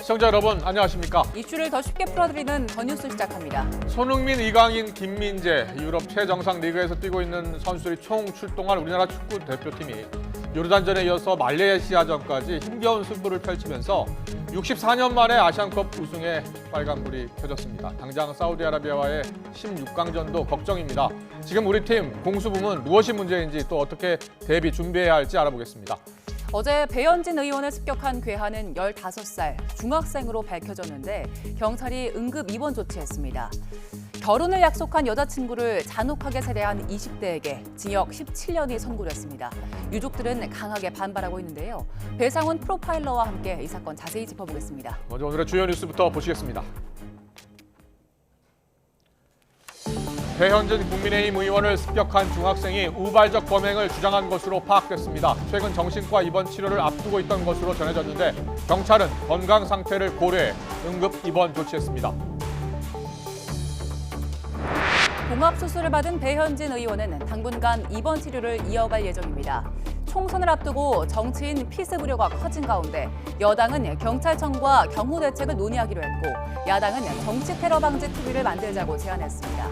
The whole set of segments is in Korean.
시청자 여러분, 안녕하십니까? 이슈를 더 쉽게 풀어드리는 더 뉴스 시작합니다. 손흥민, 이강인, 김민재, 유럽 최정상 리그에서 뛰고 있는 선수들이 총 출동한 우리나라 축구 대표팀이 요르단전에 이어서 말레이시아전까지 힘겨운 승부를 펼치면서 64년 만에 아시안컵 우승에 빨간불이 켜졌습니다. 당장 사우디아라비아와의 16강전도 걱정입니다. 지금 우리 팀 공수부문 무엇이 문제인지 또 어떻게 대비 준비해야 할지 알아보겠습니다. 어제 배현진 의원을 습격한 괴한은 15살 중학생으로 밝혀졌는데 경찰이 응급 입원 조치했습니다. 결혼을 약속한 여자친구를 잔혹하게 살해한 20대에게 징역 17년이 선고됐습니다. 유족들은 강하게 반발하고 있는데요. 배상훈 프로파일러와 함께 이 사건 자세히 짚어보겠습니다. 먼저 오늘의 주요 뉴스부터 보시겠습니다. 배현진 국민의힘 의원을 습격한 중학생이 우발적 범행을 주장한 것으로 파악됐습니다. 최근 정신과 입원 치료를 앞두고 있던 것으로 전해졌는데 경찰은 건강 상태를 고려해 응급 입원 조치했습니다. 봉합수술을 받은 배현진 의원은 당분간 입원 치료를 이어갈 예정입니다. 총선을 앞두고 정치인 피습 우려가 커진 가운데 여당은 경찰청과 경호 대책을 논의하기로 했고 야당은 정치 테러 방지 TV를 만들자고 제안했습니다.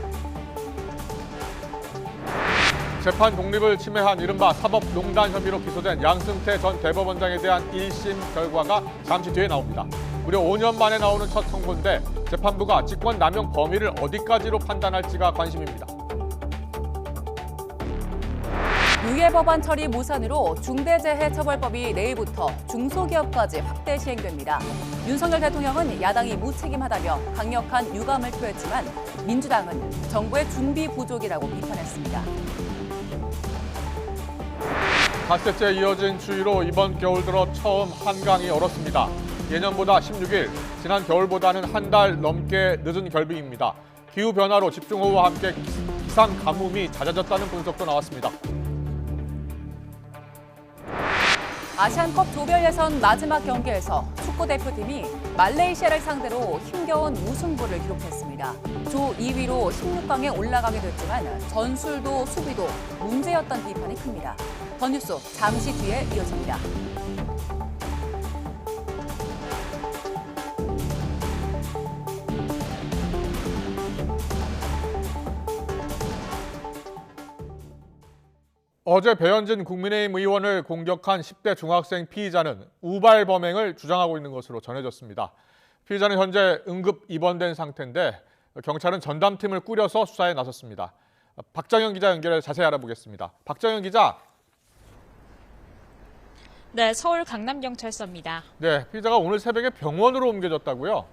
재판 독립을 침해한 이른바 사법농단 혐의로 기소된 양승태 전 대법원장에 대한 1심 결과가 잠시 뒤에 나옵니다. 무려 5년 만에 나오는 첫 선고인데 재판부가 직권남용 범위를 어디까지로 판단할지가 관심입니다. 유예 법안 처리 무산으로 중대재해처벌법이 내일부터 중소기업까지 확대 시행됩니다. 윤석열 대통령은 야당이 무책임하다며 강력한 유감을 표했지만 민주당은 정부의 준비 부족이라고 비판했습니다. 닷새째 이어진 추위로 이번 겨울 들어 처음 한강이 얼었습니다. 예년보다 16일, 지난 겨울보다는 한 달 넘게 늦은 결빙입니다. 기후변화로 집중호우와 함께 기상 가뭄이 잦아졌다는 분석도 나왔습니다. 아시안컵 조별 예선 마지막 경기에서 축구 대표팀이 말레이시아를 상대로 힘겨운 무승부를 기록했습니다. 조 2위로 16강에 올라가게 됐지만 전술도 수비도 문제였던 비판이 큽니다. 더 뉴스 잠시 뒤에 이어집니다. 어제 배현진 국민의힘 의원을 공격한 10대 중학생 피의자는 우발 범행을 주장하고 있는 것으로 전해졌습니다. 피의자는 현재 응급 입원된 상태인데 경찰은 전담팀을 꾸려서 수사에 나섰습니다. 박정현 기자 연결해 자세히 알아보겠습니다. 박정현 기자. 네, 서울 강남경찰서입니다. 네, 피의자가 오늘 새벽에 병원으로 옮겨졌다고요?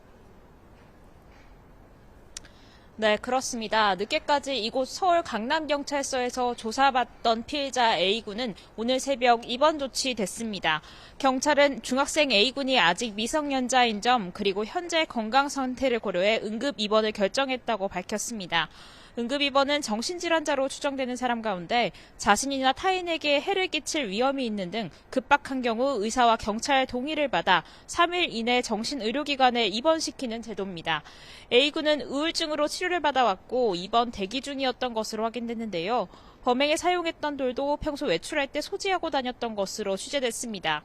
네, 그렇습니다. 늦게까지 이곳 서울 강남경찰서에서 조사받던 피해자 A군은 오늘 새벽 입원 조치됐습니다. 경찰은 중학생 A군이 아직 미성년자인 점 그리고 현재 건강 상태를 고려해 응급 입원을 결정했다고 밝혔습니다. 응급 입원은 정신질환자로 추정되는 사람 가운데 자신이나 타인에게 해를 끼칠 위험이 있는 등 급박한 경우 의사와 경찰 동의를 받아 3일 이내 정신의료기관에 입원시키는 제도입니다. A군은 우울증으로 치료를 받아왔고 입원 대기 중이었던 것으로 확인됐는데요. 범행에 사용했던 돌도 평소 외출할 때 소지하고 다녔던 것으로 취재됐습니다.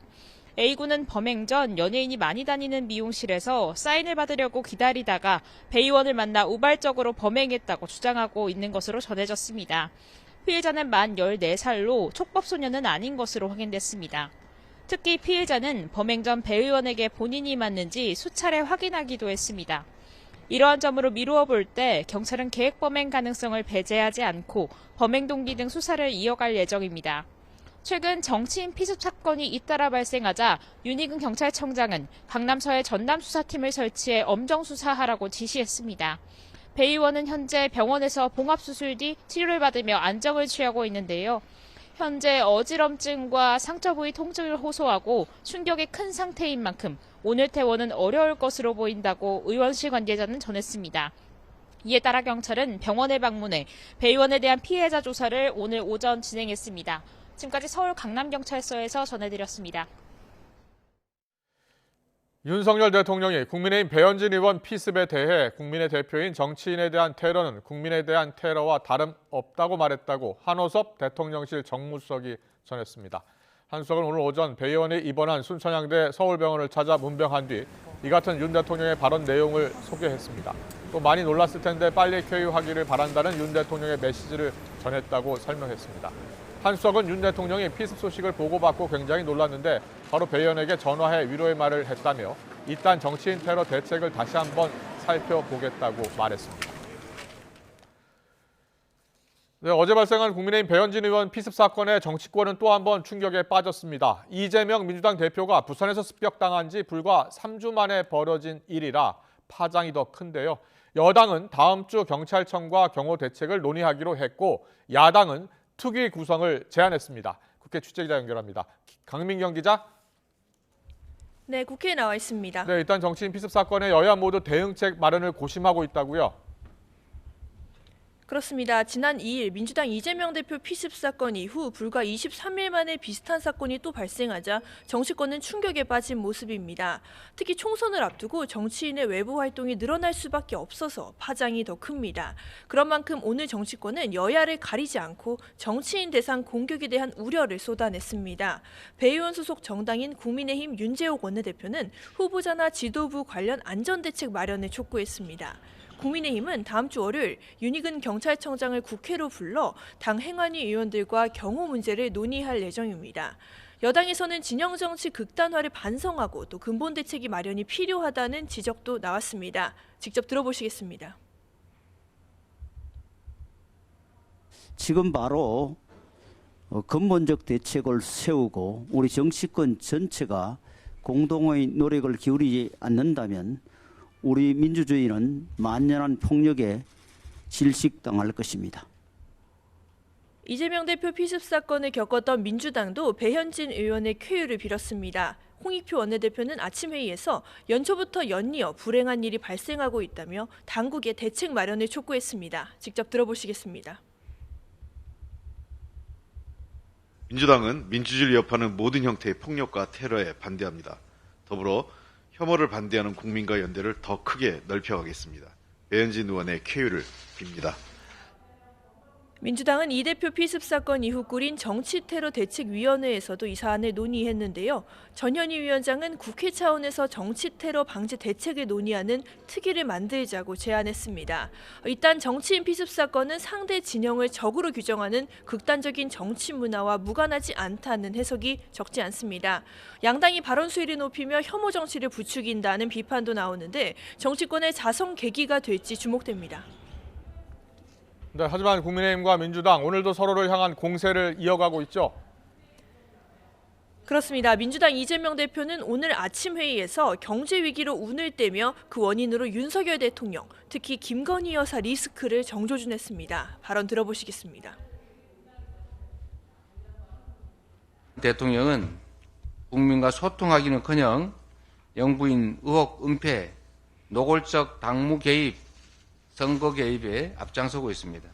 A군은 범행 전 연예인이 많이 다니는 미용실에서 사인을 받으려고 기다리다가 배 의원을 만나 우발적으로 범행했다고 주장하고 있는 것으로 전해졌습니다. 피해자는 만 14살로 촉법소년은 아닌 것으로 확인됐습니다. 특히 피해자는 범행 전 배 의원에게 본인이 맞는지 수차례 확인하기도 했습니다. 이러한 점으로 미루어 볼 때 경찰은 계획범행 가능성을 배제하지 않고 범행 동기 등 수사를 이어갈 예정입니다. 최근 정치인 피습 사건이 잇따라 발생하자 윤희근 경찰청장은 강남서에 전담수사팀을 설치해 엄정 수사하라고 지시했습니다. 배 의원은 현재 병원에서 봉합수술 뒤 치료를 받으며 안정을 취하고 있는데요. 현재 어지럼증과 상처 부위 통증을 호소하고 충격이 큰 상태인 만큼 오늘 퇴원은 어려울 것으로 보인다고 의원실 관계자는 전했습니다. 이에 따라 경찰은 병원에 방문해 배 의원에 대한 피해자 조사를 오늘 오전 진행했습니다. 지금까지 서울 강남경찰서에서 전해드렸습니다. 윤석열 대통령이 국민의힘 배현진 의원 피습에 대해 국민의 대표인 정치인에 대한 테러는 국민에 대한 테러와 다름없다고 말했다고 한호섭 대통령실 정무수석이 전했습니다. 한수석은 오늘 오전 배 의원이 입원한 순천향대 서울병원을 찾아 문병한 뒤 이 같은 윤 대통령의 발언 내용을 소개했습니다. 또 많이 놀랐을 텐데 빨리 쾌유하기를 바란다는 윤 대통령의 메시지를 전했다고 설명했습니다. 한수석은 윤 대통령이 피습 소식을 보고받고 굉장히 놀랐는데 바로 배 의원에게 전화해 위로의 말을 했다며 이딴 정치인 테러 대책을 다시 한번 살펴보겠다고 말했습니다. 네, 어제 발생한 국민의힘 배현진 의원 피습 사건에 정치권은 또 한 번 충격에 빠졌습니다. 이재명 민주당 대표가 부산에서 습격당한 지 불과 3주 만에 벌어진 일이라 파장이 더 큰데요. 여당은 다음 주 경찰청과 경호 대책을 논의하기로 했고 야당은 특위 구성을 제안했습니다. 국회 취재기자 연결합니다. 강민경 기자. 네, 국회에 나와 있습니다. 네, 일단 정치인 피습 사건에 여야 모두 대응책 마련을 고심하고 있다고요. 그렇습니다. 지난 2일 민주당 이재명 대표 피습 사건 이후 불과 23일 만에 비슷한 사건이 또 발생하자 정치권은 충격에 빠진 모습입니다. 특히 총선을 앞두고 정치인의 외부 활동이 늘어날 수밖에 없어서 파장이 더 큽니다. 그런 만큼 오늘 정치권은 여야를 가리지 않고 정치인 대상 공격에 대한 우려를 쏟아냈습니다. 배 의원 소속 정당인 국민의힘 윤재옥 원내대표는 후보자나 지도부 관련 안전대책 마련을 촉구했습니다. 국민의힘은 다음 주 월요일 윤희근 경찰청장을 국회로 불러 당 행안위 의원들과 경호 문제를 논의할 예정입니다. 여당에서는 진영정치 극단화를 반성하고 또 근본 대책이 마련이 필요하다는 지적도 나왔습니다. 직접 들어보시겠습니다. 지금 바로 근본적 대책을 세우고 우리 정치권 전체가 공동의 노력을 기울이지 않는다면 우리 민주주의는 만연한 폭력에 질식당할 것입니다. 이재명 대표 피습 사건을 겪었던 민주당도 배현진 의원의 쾌유를 빌었습니다. 홍익표 원내대표는 아침 회의에서 연초부터 연이어 불행한 일이 발생하고 있다며 당국의 대책 마련을 촉구했습니다. 직접 들어보시겠습니다. 민주당은 민주주의를 위협하는 모든 형태의 폭력과 테러에 반대합니다. 더불어 혐오를 반대하는 국민과 연대를 더 크게 넓혀가겠습니다. 배현진 의원의 쾌유를 빕니다. 민주당은 이 대표 피습 사건 이후 꾸린 정치테러 대책위원회에서도 이 사안을 논의했는데요. 전현희 위원장은 국회 차원에서 정치테러 방지 대책을 논의하는 특위를 만들자고 제안했습니다. 일단 정치인 피습 사건은 상대 진영을 적으로 규정하는 극단적인 정치 문화와 무관하지 않다는 해석이 적지 않습니다. 양당이 발언 수위를 높이며 혐오 정치를 부추긴다는 비판도 나오는데 정치권의 자성 계기가 될지 주목됩니다. 네, 하지만 국민의힘과 민주당 오늘도 서로를 향한 공세를 이어가고 있죠. 그렇습니다. 민주당 이재명 대표는 오늘 아침 회의에서 경제 위기로 운을 떼며 그 원인으로 윤석열 대통령, 특히 김건희 여사 리스크를 정조준했습니다. 발언 들어보시겠습니다. 대통령은 국민과 소통하기는커녕 영부인 의혹 은폐, 노골적 당무 개입, 선거 개입에 앞장서고 있습니다.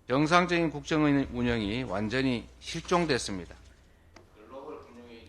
정상적인 국정 운영이 완전히 실종됐습니다.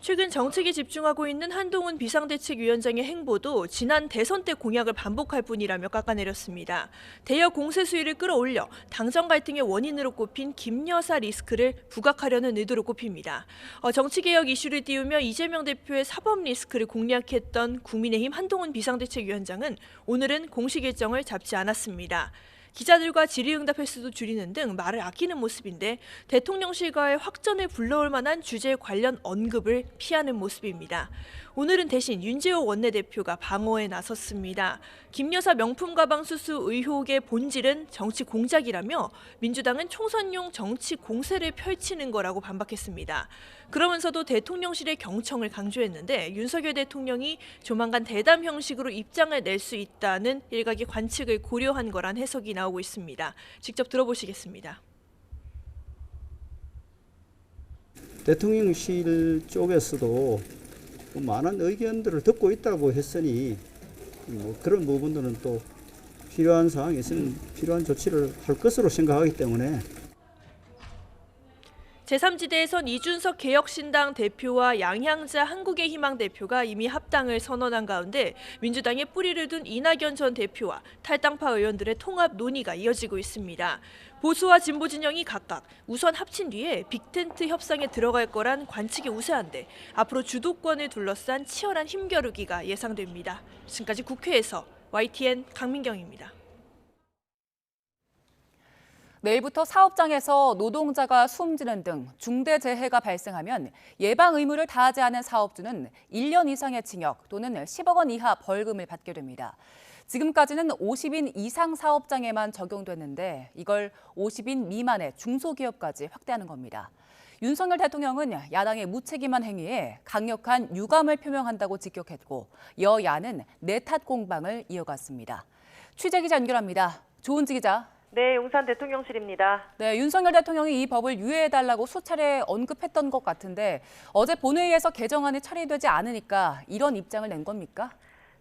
최근 정책에 집중하고 있는 한동훈 비상대책위원장의 행보도 지난 대선 때 공약을 반복할 뿐이라며 깎아내렸습니다. 대여 공세 수위를 끌어올려 당정 갈등의 원인으로 꼽힌 김 여사 리스크를 부각하려는 의도로 꼽힙니다. 정치개혁 이슈를 띄우며 이재명 대표의 사법 리스크를 공략했던 국민의힘 한동훈 비상대책위원장은 오늘은 공식 일정을 잡지 않았습니다. 기자들과 질의응답 횟수도 줄이는 등 말을 아끼는 모습인데 대통령실과의 확전을 불러올 만한 주제 관련 언급을 피하는 모습입니다. 오늘은 대신 윤재옥 원내대표가 방어에 나섰습니다. 김 여사 명품 가방 수수 의혹의 본질은 정치 공작이라며 민주당은 총선용 정치 공세를 펼치는 거라고 반박했습니다. 그러면서도 대통령실의 경청을 강조했는데 윤석열 대통령이 조만간 대담 형식으로 입장을 낼 수 있다는 일각의 관측을 고려한 거란 해석이 나오고 있습니다. 직접 들어보시겠습니다. 대통령실 쪽에서도 많은 의견들을 듣고 있다고 했으니 그런 부분들은 또 필요한 상황에서는 필요한 조치를 할 것으로 생각하기 때문에 제3지대에선 이준석 개혁신당 대표와 양향자 한국의 희망 대표가 이미 합당을 선언한 가운데 민주당에 뿌리를 둔 이낙연 전 대표와 탈당파 의원들의 통합 논의가 이어지고 있습니다. 보수와 진보 진영이 각각 우선 합친 뒤에 빅텐트 협상에 들어갈 거란 관측이 우세한데 앞으로 주도권을 둘러싼 치열한 힘겨루기가 예상됩니다. 지금까지 국회에서 YTN 강민경입니다. 내일부터 사업장에서 노동자가 숨지는 등 중대재해가 발생하면 예방 의무를 다하지 않은 사업주는 1년 이상의 징역 또는 10억 원 이하 벌금을 받게 됩니다. 지금까지는 50인 이상 사업장에만 적용됐는데 이걸 50인 미만의 중소기업까지 확대하는 겁니다. 윤석열 대통령은 야당의 무책임한 행위에 강력한 유감을 표명한다고 직격했고 여야는 내탓 공방을 이어갔습니다. 취재기자 연결합니다. 조은지 기자. 네, 용산 대통령실입니다. 네, 윤석열 대통령이 이 법을 유예해달라고 수차례 언급했던 것 같은데 어제 본회의에서 개정안이 처리되지 않으니까 이런 입장을 낸 겁니까?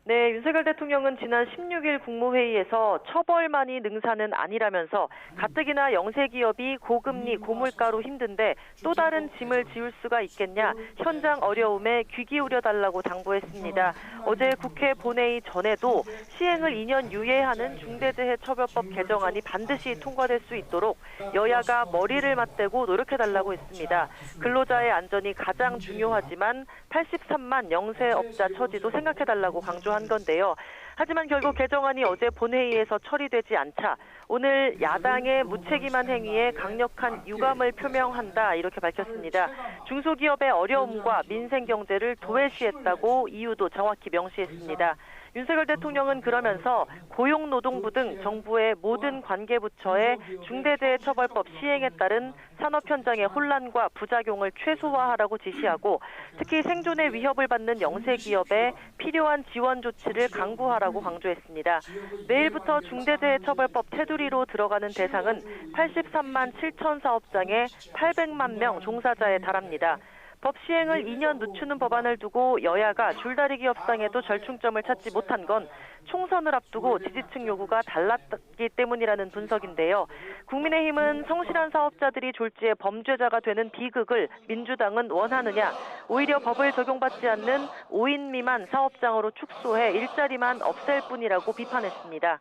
네, 윤석열 대통령은 지난 16일 국무회의에서 처벌만이 능사는 아니라면서 가뜩이나 영세기업이 고금리, 고물가로 힘든데 또 다른 짐을 지울 수가 있겠냐, 현장 어려움에 귀 기울여달라고 당부했습니다. 어제 국회 본회의 전에도 시행을 2년 유예하는 중대재해처벌법 개정안이 반드시 통과될 수 있도록 여야가 머리를 맞대고 노력해달라고 했습니다. 근로자의 안전이 가장 중요하지만 83만 영세업자 처지도 생각해달라고 강조한 건데요. 하지만 결국 개정안이 어제 본회의에서 처리되지 않자 오늘 야당의 무책임한 행위에 강력한 유감을 표명한다 이렇게 밝혔습니다. 중소기업의 어려움과 민생 경제를 도외시했다고 이유도 정확히 명시했습니다. 윤석열 대통령은 그러면서 고용노동부 등 정부의 모든 관계부처에 중대재해처벌법 시행에 따른 산업 현장의 혼란과 부작용을 최소화하라고 지시하고 특히 생존의 위협을 받는 영세기업에 필요한 지원 조치를 강구하라고 강조했습니다. 내일부터 중대재해처벌법 테두리로 들어가는 대상은 83만 7천 사업장에 800만 명 종사자에 달합니다. 법 시행을 2년 늦추는 법안을 두고 여야가 줄다리기 협상에도 절충점을 찾지 못한 건 총선을 앞두고 지지층 요구가 달랐기 때문이라는 분석인데요. 국민의힘은 성실한 사업자들이 졸지에 범죄자가 되는 비극을 민주당은 원하느냐, 오히려 법을 적용받지 않는 5인 미만 사업장으로 축소해 일자리만 없앨 뿐이라고 비판했습니다.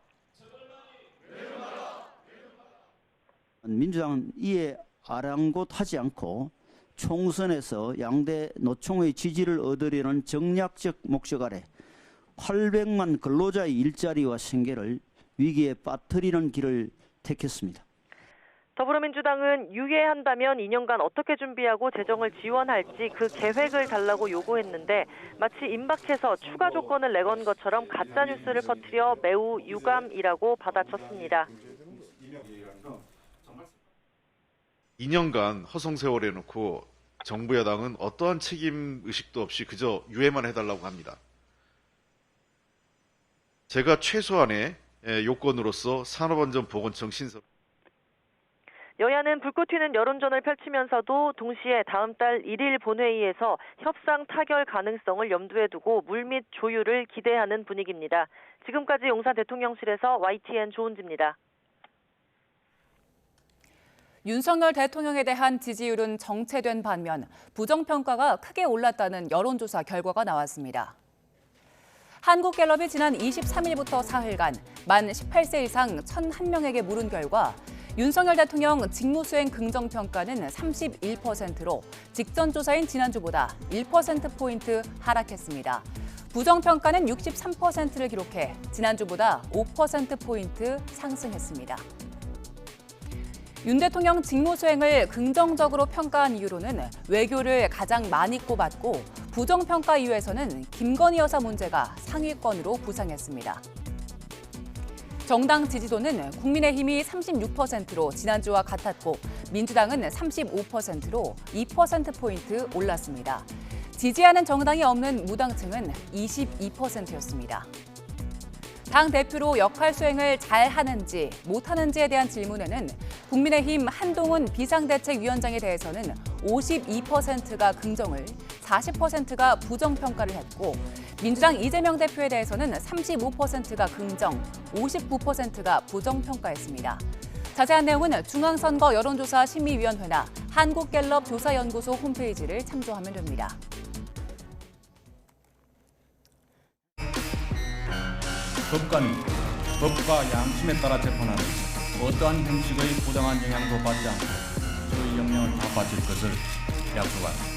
민주당은 이에 아랑곳하지 않고 총선에서 양대 노총의 지지를 얻으려는 정략적 목적 아래 800만 근로자의 일자리와 생계를 위기에 빠뜨리는 길을 택했습니다. 더불어민주당은 유예한다면 2년간 어떻게 준비하고 재정을 지원할지 그 계획을 달라고 요구했는데 마치 임박해서 추가 조건을 내건 것처럼 가짜뉴스를 퍼뜨려 매우 유감이라고 받아쳤습니다. 2년간 허송세월에 놓고 정부 여당은 어떠한 책임 의식도 없이 그저 유예만 해달라고 합니다. 제가 최소한의 요건으로서 산업안전보건청 신설. 여야는 불꽃 튀는 여론전을 펼치면서도 동시에 다음 달 1일 본회의에서 협상 타결 가능성을 염두에 두고 물밑 조율을 기대하는 분위기입니다. 지금까지 용산 대통령실에서 YTN 조은지입니다. 윤석열 대통령에 대한 지지율은 정체된 반면 부정평가가 크게 올랐다는 여론조사 결과가 나왔습니다. 한국갤럽이 지난 23일부터 사흘간 만 18세 이상 1,001명에게 물은 결과 윤석열 대통령 직무수행 긍정평가는 31%로 직전 조사인 지난주보다 1%포인트 하락했습니다. 부정평가는 63%를 기록해 지난주보다 5%포인트 상승했습니다. 윤 대통령 직무수행을 긍정적으로 평가한 이유로는 외교를 가장 많이 꼽았고 부정평가 이유에서는 김건희 여사 문제가 상위권으로 부상했습니다. 정당 지지도는 국민의힘이 36%로 지난주와 같았고 민주당은 35%로 2%포인트 올랐습니다. 지지하는 정당이 없는 무당층은 22%였습니다. 당 대표로 역할 수행을 잘 하는지 못하는지에 대한 질문에는 국민의힘 한동훈 비상대책위원장에 대해서는 52%가 긍정을, 40%가 부정평가를 했고 민주당 이재명 대표에 대해서는 35%가 긍정, 59%가 부정평가했습니다. 자세한 내용은 중앙선거 여론조사 심의위원회나 한국갤럽 조사연구소 홈페이지를 참조하면 됩니다. 법과 양심에 따라 재판하는 어떠한 형식의 부당한 영향도 받지 않고 저희 역량을 다 바칠 것을 약속합니다.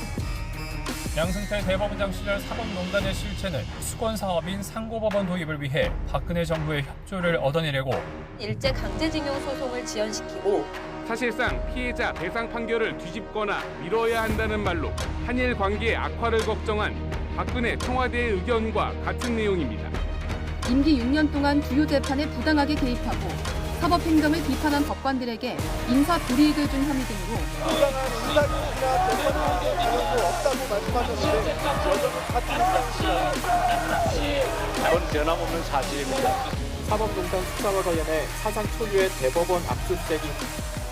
양승태 대법원장 시절 사법농단의 실체는 수건 사업인 상고법원 도입을 위해 박근혜 정부의 협조를 얻어내려고 일제 강제징용 소송을 지연시키고 사실상 피해자 배상 판결을 뒤집거나 미뤄야 한다는 말로 한일 관계의 악화를 걱정한 박근혜 청와대의 의견과 같은 내용입니다. 임기 6년 동안 주요 재판에 부당하게 개입하고 사법행정을 비판한 법관들에게 인사 불이익을 준 혐의 등으로 부당한 인사기이나 재판을 가능도 없다고 말씀하셨는데 여전히 같은 입장이시나요? 그건 변함없는 사실입니다. 사법농단 수사와 관련해 사상 초유의 대법원 압수수색이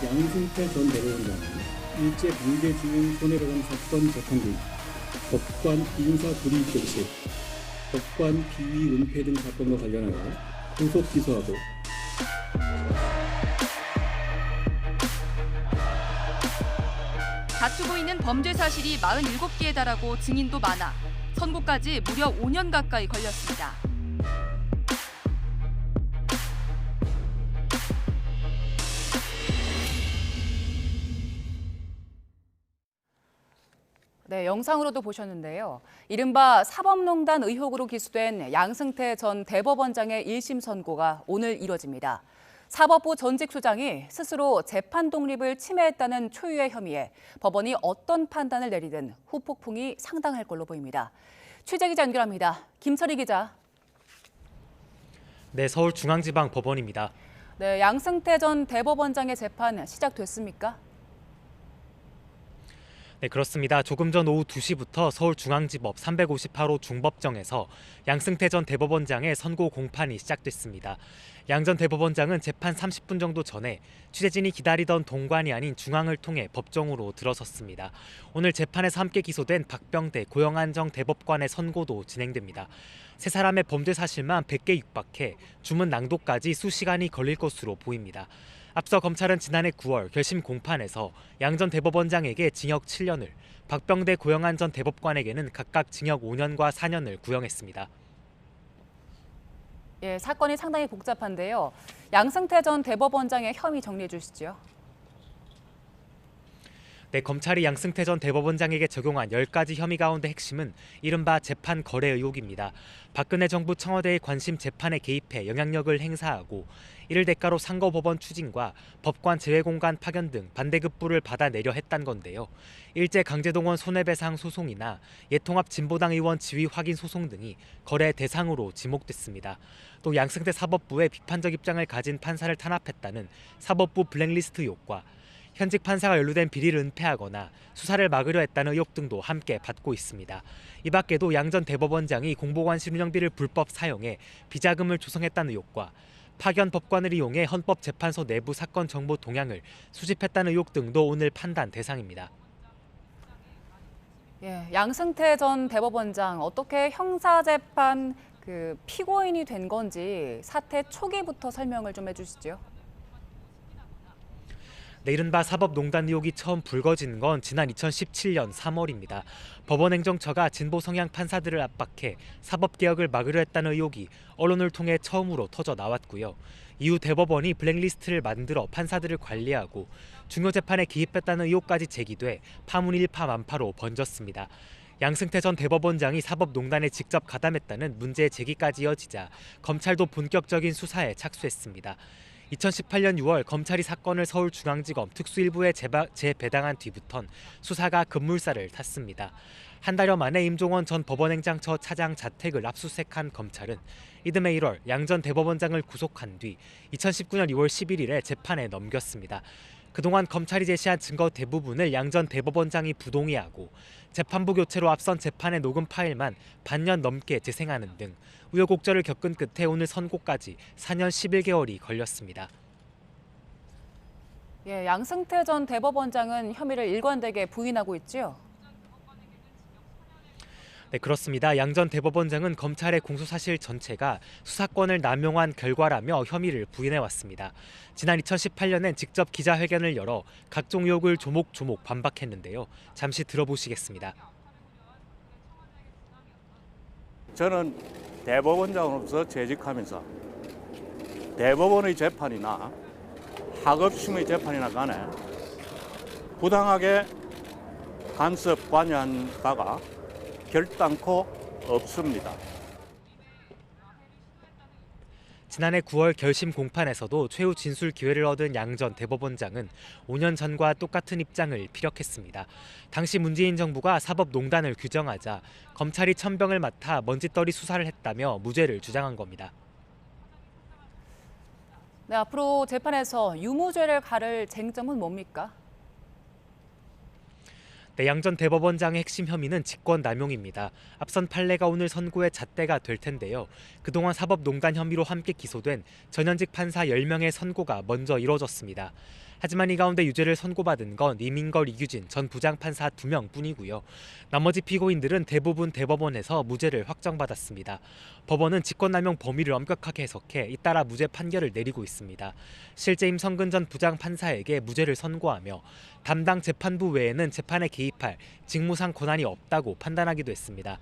양승태 전 대법원장은 일제 강제징용 손해배상 사건 재판 등 법관 인사 불이익 정책, 법관 비위 은폐 등 사건과 관련하여 구속 기소하고 다투고 있는 범죄 사실이 47개에 달하고 증인도 많아 선고까지 무려 5년 가까이 걸렸습니다. 네, 영상으로도 보셨는데요. 이른바 사법농단 의혹으로 기소된 양승태 전 대법원장의 1심 선고가 오늘 이뤄집니다. 사법부 전직 수장이 스스로 재판 독립을 침해했다는 초유의 혐의에 법원이 어떤 판단을 내리든 후폭풍이 상당할 걸로 보입니다. 취재 기자 연결합니다. 김철희 기자. 네, 서울중앙지방법원입니다. 네, 양승태 전 대법원장의 재판 시작됐습니까? 네, 그렇습니다. 조금 전 오후 2시부터 서울중앙지법 358호 중법정에서 양승태 전 대법원장의 선고 공판이 시작됐습니다. 양 전 대법원장은 재판 30분 정도 전에 취재진이 기다리던 동관이 아닌 중앙을 통해 법정으로 들어섰습니다. 오늘 재판에서 함께 기소된 박병대, 고영안정 대법관의 선고도 진행됩니다. 세 사람의 범죄 사실만 100개 육박해 주문 낭독까지 수시간이 걸릴 것으로 보입니다. 앞서 검찰은 지난해 9월 결심 공판에서 양 전 대법원장에게 징역 7년을, 박병대, 고영안 전 대법관에게는 각각 징역 5년과 4년을 구형했습니다. 예, 사건이 상당히 복잡한데요. 양승태 전 대법원장의 혐의 정리해 주시죠. 네, 검찰이 양승태 전 대법원장에게 적용한 10가지 혐의 가운데 핵심은 이른바 재판 거래 의혹입니다. 박근혜 정부 청와대의 관심 재판에 개입해 영향력을 행사하고 이를 대가로 상고법원 추진과 법관 제외공간 파견 등 반대급부를 받아내려 했단 건데요. 일제 강제동원 손해배상 소송이나 예통합 진보당 의원 지위 확인 소송 등이 거래 대상으로 지목됐습니다. 또 양승태 사법부에 비판적 입장을 가진 판사를 탄압했다는 사법부 블랙리스트 의혹과 현직 판사가 연루된 비리를 은폐하거나 수사를 막으려 했다는 의혹 등도 함께 받고 있습니다. 이 밖에도 양 전 대법원장이 공보관실 운영비를 불법 사용해 비자금을 조성했다는 의혹과 파견 법관을 이용해 헌법재판소 내부 사건 정보 동향을 수집했다는 의혹 등도 오늘 판단 대상입니다. 예, 양승태 전 대법원장 어떻게 형사재판 피고인이 된 건지 사태 초기부터 설명을 좀 해주시죠. 네, 이른바 사법농단 의혹이 처음 불거진 건 지난 2017년 3월입니다. 법원행정처가 진보 성향 판사들을 압박해 사법개혁을 막으려 했다는 의혹이 언론을 통해 처음으로 터져 나왔고요. 이후 대법원이 블랙리스트를 만들어 판사들을 관리하고 중요 재판에 개입했다는 의혹까지 제기돼 파문 일파만파로 번졌습니다. 양승태 전 대법원장이 사법농단에 직접 가담했다는 문제 제기까지 이어지자 검찰도 본격적인 수사에 착수했습니다. 2018년 6월 검찰이 사건을 서울중앙지검 특수일부에 재배당한 뒤부턴 수사가 급물살을 탔습니다. 한 달여 만에 임종원 전 법원행정처 차장 자택을 압수수색한 검찰은 이듬해 1월 양 전 대법원장을 구속한 뒤 2019년 2월 11일에 재판에 넘겼습니다. 그동안 검찰이 제시한 증거 대부분을 양 전 대법원장이 부동의하고 재판부 교체로 앞선 재판의 녹음 파일만 반년 넘게 재생하는 등 우여곡절을 겪은 끝에 오늘 선고까지 4년 11개월이 걸렸습니다. 예, 양승태 전 대법원장은 혐의를 일관되게 부인하고 있죠. 네, 그렇습니다. 양 전 대법원장은 검찰의 공소사실 전체가 수사권을 남용한 결과라며 혐의를 부인해왔습니다. 지난 2018년엔 직접 기자회견을 열어 각종 의혹을 조목조목 반박했는데요. 잠시 들어보시겠습니다. 저는 대법원장으로서 재직하면서 대법원의 재판이나 하급심의 재판이나 간에 부당하게 간섭 관여한 바가 결단코 없습니다. 지난해 9월 결심 공판에서도 최후 진술 기회를 얻은 양 전 대법원장은 5년 전과 똑같은 입장을 피력했습니다. 당시 문재인 정부가 사법농단을 규정하자 검찰이 천병을 맡아 먼지떨이 수사를 했다며 무죄를 주장한 겁니다. 네, 앞으로 재판에서 유무죄를 가를 쟁점은 뭡니까? 네, 양 전 대법원장의 핵심 혐의는 직권남용입니다. 앞선 판례가 오늘 선고의 잣대가 될 텐데요. 그동안 사법농단 혐의로 함께 기소된 전현직 판사 10명의 선고가 먼저 이뤄졌습니다. 하지만 이 가운데 유죄를 선고받은 건 이민걸, 이규진 전 부장판사 2명뿐이고요. 나머지 피고인들은 대부분 대법원에서 무죄를 확정받았습니다. 법원은 직권남용 범위를 엄격하게 해석해 잇따라 무죄 판결을 내리고 있습니다. 실제 임성근 전 부장판사에게 무죄를 선고하며 담당 재판부 외에는 재판에 개입할 직무상 권한이 없다고 판단하기도 했습니다.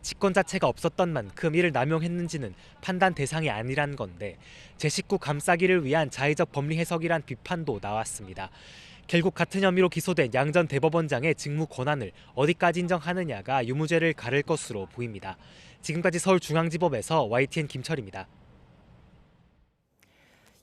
직권 자체가 없었던 만큼 이를 남용했는지는 판단 대상이 아니란 건데 제 식구 감싸기를 위한 자의적 법리 해석이란 비판도 나왔습니다. 결국 같은 혐의로 기소된 양 전 대법원장의 직무 권한을 어디까지 인정하느냐가 유무죄를 가를 것으로 보입니다. 지금까지 서울중앙지법에서 YTN 김철입니다.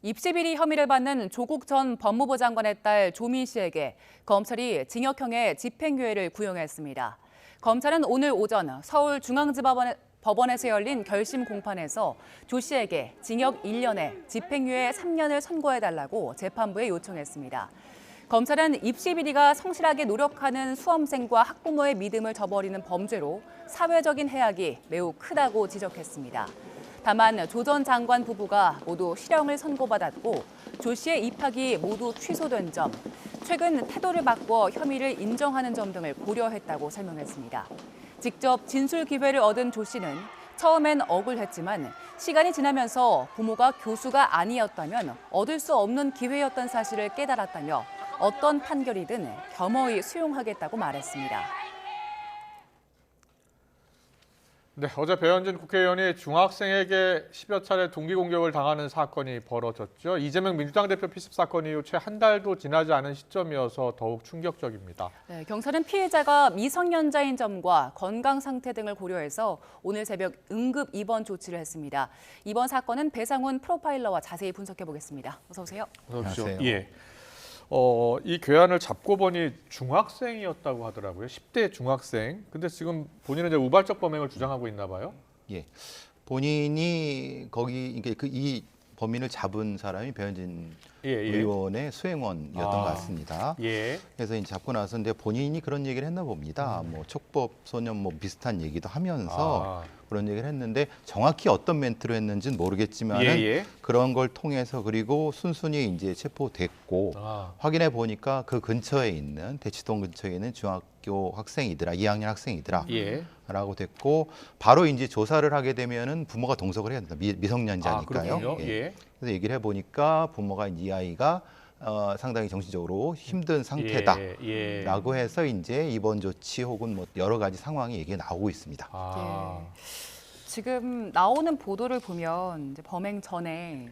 입시 비리 혐의를 받는 조국 전 법무부 장관의 딸 조민 씨에게 검찰이 징역형의 집행유예를 구형했습니다. 검찰은 오늘 오전 서울중앙지법원에서 열린 결심 공판에서 조 씨에게 징역 1년에 집행유예 3년을 선고해달라고 재판부에 요청했습니다. 검찰은 입시 비리가 성실하게 노력하는 수험생과 학부모의 믿음을 저버리는 범죄로 사회적인 해악이 매우 크다고 지적했습니다. 다만 조 전 장관 부부가 모두 실형을 선고받았고 조 씨의 입학이 모두 취소된 점, 최근 태도를 바꿔 혐의를 인정하는 점 등을 고려했다고 설명했습니다. 직접 진술 기회를 얻은 조 씨는 처음엔 억울했지만 시간이 지나면서 부모가 교수가 아니었다면 얻을 수 없는 기회였던 사실을 깨달았다며 어떤 판결이든 겸허히 수용하겠다고 말했습니다. 네, 어제 배현진 국회의원이 중학생에게 10여 차례 동기 공격을 당하는 사건이 벌어졌죠. 이재명 민주당 대표 피습 사건 이후 채 한 달도 지나지 않은 시점이어서 더욱 충격적입니다. 네, 경찰은 피해자가 미성년자인 점과 건강 상태 등을 고려해서 오늘 새벽 응급 입원 조치를 했습니다. 이번 사건은 배상훈 프로파일러와 자세히 분석해 보겠습니다. 어서 오세요. 어서 오십시오. 예. 이 괴한을 잡고 보니 중학생이었다고 하더라고요. 10대 중학생. 근데 지금 본인은 이제 우발적 범행을 주장하고 있나 봐요. 예. 본인이 거기 이 범인을 잡은 사람이 배현진 의원의 수행원이었던 것 같습니다. 예. 그래서 이제 잡고 나서 근데 본인이 그런 얘기를 했나 봅니다. 뭐 촉법 소년 뭐 비슷한 얘기도 하면서 그런 얘기를 했는데 정확히 어떤 멘트로 했는지는 모르겠지만은 그런 걸 통해서 그리고 순순히 이제 체포됐고 확인해 보니까 그 근처에 있는 대치동 근처에 있는 중학교 학생이더라, 2학년 학생이더라. 라고 됐고 바로 이제 조사를 하게 되면은 부모가 동석을 해야 된다. 미성년자니까요. 그래서 얘기를 해 보니까 부모가 이 아이가 상당히 정신적으로 힘든 상태다라고 해서 이제 입원 조치 혹은 뭐 여러 가지 상황이 얘기가 나오고 있습니다. 지금 나오는 보도를 보면 이제 범행 전에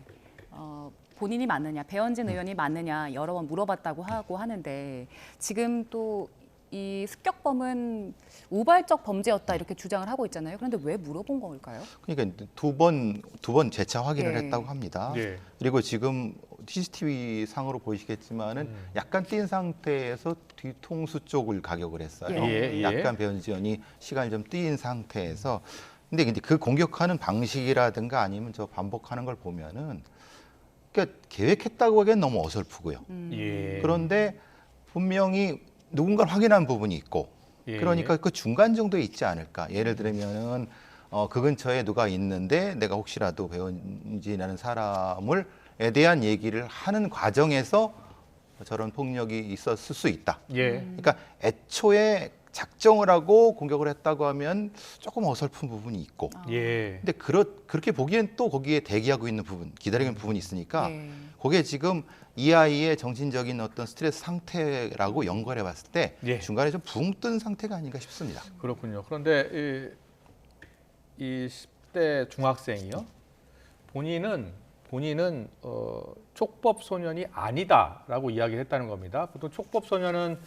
본인이 맞느냐, 배현진 의원이 맞느냐 여러 번 물어봤다고 하고 하는데 지금 또 이 습격범은 우발적 범죄였다 이렇게 주장을 하고 있잖아요. 그런데 왜 물어본 걸까요? 그러니까 두 번 재차 확인을 했다고 합니다. 그리고 지금 CCTV 상으로 보이시겠지만은 약간 뛴 상태에서 뒤통수 쪽을 가격을 했어요. 약간 배현진 의원이 시간을 좀 뛴 상태에서 근데 그 공격하는 방식이라든가 아니면 저 반복하는 걸 보면은 그러니까 계획했다고 하기엔 너무 어설프고요. 그런데 분명히 누군가를 확인한 부분이 있고 그러니까 그 중간 정도에 있지 않을까. 예를 들면은 그 근처에 누가 있는데 내가 혹시라도 배현진이라는 사람을에 대한 얘기를 하는 과정에서 저런 폭력이 있었을 수 있다. 그러니까 애초에 작정을 하고 공격을 했다고 하면 조금 어설픈 부분이 있고. 예. 근데 그렇게 보기엔 또 거기에 대기하고 있는 부분, 기다리는 부분이 있으니까 그게 지금 이 아이의 정신적인 어떤 스트레스 상태라고 연결해 봤을 때 중간에 좀 붕 뜬 상태가 아닌가 싶습니다. 그렇군요. 그런데 이 10대 중학생이요. 본인은 촉법 소년이 아니다라고 이야기를 했다는 겁니다. 보통 촉법 소년은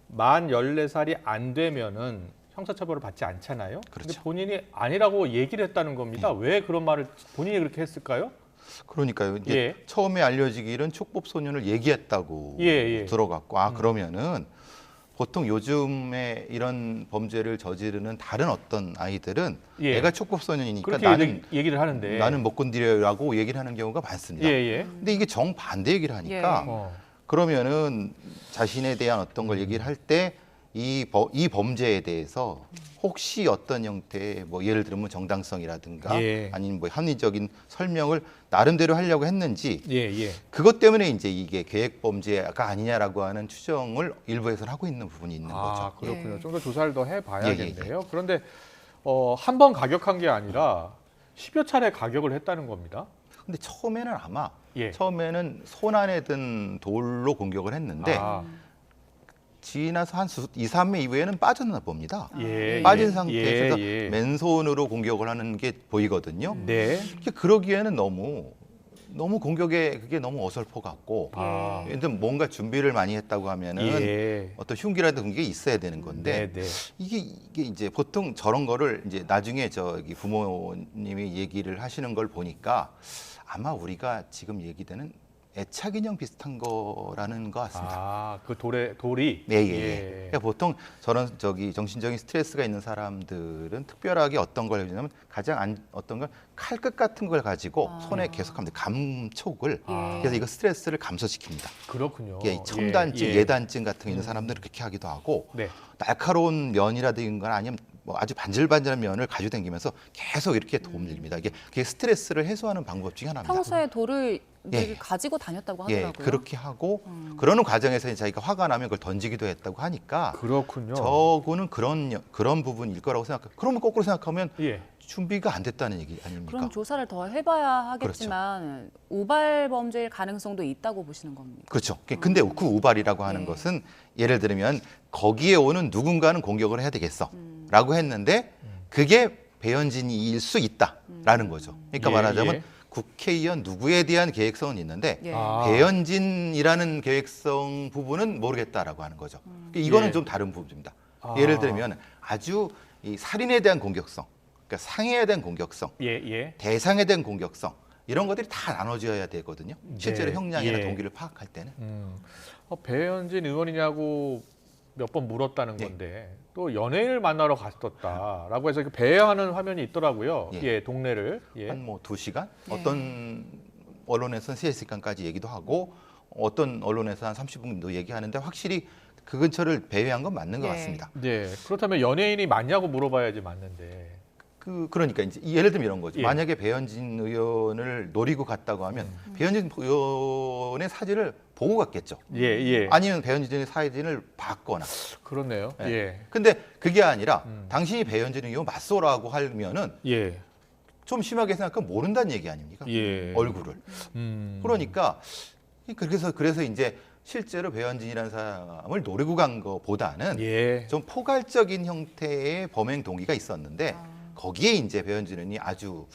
만 14살이 안 되면은 형사처벌을 받지 않잖아요. 그런데 본인이 아니라고 얘기를 했다는 겁니다. 왜 그런 말을 본인이 그렇게 했을까요? 그러니까요. 이제 처음에 알려지기는 촉법 소년을 얘기했다고 들어갔고, 그러면은 보통 요즘에 이런 범죄를 저지르는 다른 어떤 아이들은 내가 촉법 소년이니까 나는 얘기를 하는데 나는 못 건드려라고 얘기를 하는 경우가 많습니다. 근데 이게 정반대 얘기를 하니까 그러면은 자신에 대한 어떤 걸 얘기를 할 때 이 범죄에 대해서 혹시 어떤 형태의 뭐 예를 들면 정당성이라든가 아니면 뭐 합리적인 설명을 나름대로 하려고 했는지 그것 때문에 이제 이게 계획 범죄가 아니냐라고 하는 추정을 일부에서는 하고 있는 부분이 있는 거죠. 그렇군요. 좀 더 조사를 더 해봐야겠네요. 그런데 한 번 가격한 게 아니라 10여 차례 가격을 했다는 겁니다. 근데 처음에는 아마 처음에는 손 안에 든 돌로 공격을 했는데 지나서 한 2, 3회 이후에는 빠졌나 봅니다. 빠진 상태에서 맨손으로 공격을 하는 게 보이거든요. 그러기에는 너무 공격에 그게 너무 어설퍼 같고 뭔가 준비를 많이 했다고 하면은 어떤 흉기라든가 게 있어야 되는 건데 이게 이제 보통 저런 거를 이제 나중에 저기 부모님이 얘기를 하시는 걸 보니까 아마 우리가 지금 얘기되는 애착 인형 비슷한 거라는 것 같습니다. 그 돌이? 그러니까 보통 저런 정신적인 스트레스가 있는 사람들은 특별하게 어떤 걸 해주냐면 어떤 걸 칼끝 같은 걸 가지고 손에 계속합니다. 감촉을. 그래서 이거 스트레스를 감소시킵니다. 그렇군요. 첨단증, 예단증 같은 게 있는 사람들은 그렇게 하기도 하고 날카로운 면이라든가 아니면 뭐 아주 반질반질한 면을 가지고 다니면서 계속 이렇게 도움을 드립니다. 그게 스트레스를 해소하는 방법 중에 하나입니다. 평소에 돌을 가지고 다녔다고 하더라고요. 그렇게 하고 그러는 과정에서 자기가 화가 나면 그걸 던지기도 했다고 하니까 그렇군요. 저거는 그런 부분일 거라고 생각해요. 그러면 거꾸로 생각하면 준비가 안 됐다는 얘기 아닙니까? 그럼 조사를 더 해봐야 하겠지만 우발 범죄일 가능성도 있다고 보시는 겁니까? 그렇죠. 근데 그 우발이라고 하는 것은 예를 들면 거기에 오는 누군가는 공격을 해야 되겠어 라고 했는데 그게 배현진일 수 있다라는 거죠. 그러니까 말하자면 국회의원 누구에 대한 계획성은 있는데 배현진이라는 계획성 부분은 모르겠다라고 하는 거죠. 이거는 좀 다른 부분입니다. 예를 들면 아주 이 살인에 대한 공격성, 그러니까 상해에 대한 공격성, 대상에 대한 공격성 이런 것들이 다 나눠져야 되거든요. 실제로 형량이나 동기를 파악할 때는. 배현진 의원이냐고 몇 번 물었다는 건데 또 연예인을 만나러 갔었다라고 해서 배회하는 화면이 있더라고요. 동네를. 한 뭐 2시간? 어떤 언론에서는 3시간까지 얘기도 하고 어떤 언론에서 한 30분도 얘기하는데 확실히 그 근처를 배회한 건 맞는 것 같습니다. 그렇다면 연예인이 맞냐고 물어봐야지 맞는데. 그러니까 이제 예를 들면 이런 거죠. 만약에 배현진 의원을 노리고 갔다고 하면 배현진 의원의 사진을 보고 갔겠죠. 아니면 배현진 의원의 사진을 봤거나. 그렇네요. 근데 그게 아니라 당신이 배현진 의원 맞소라고 하면은 좀 심하게 생각하면 모른다는 얘기 아닙니까? 얼굴을. 그러니까 그래서 이제 실제로 배현진이라는 사람을 노리고 간 것보다는 좀 포괄적인 형태의 범행 동기가 있었는데 거기에 이제 배현진 의원이 아주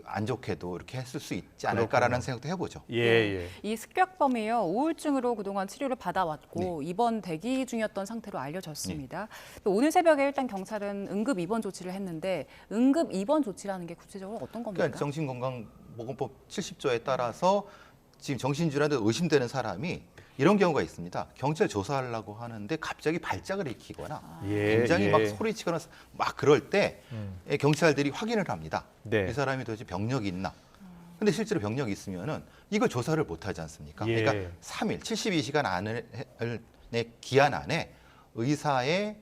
안 좋게도 이렇게 했을 수 있지 않을까라는 생각도 해보죠. 이 습격범이요 우울증으로 그동안 치료를 받아왔고 입원 대기 중이었던 상태로 알려졌습니다. 오늘 새벽에 일단 경찰은 응급 입원 조치를 했는데 응급 입원 조치라는 게 구체적으로 어떤 겁니까? 그러니까 정신건강보건법 70조에 따라서 지금 정신질환에 의심되는 사람이 이런 경우가 있습니다. 경찰 조사하려고 하는데 갑자기 발작을 일으키거나 굉장히 막 소리치거나 막 그럴 때 경찰들이 확인을 합니다. 이 사람이 도대체 병력이 있나. 근데 실제로 병력이 있으면은 이거 조사를 못 하지 않습니까? 그러니까 3일, 72시간 안에 기한 안에 의사의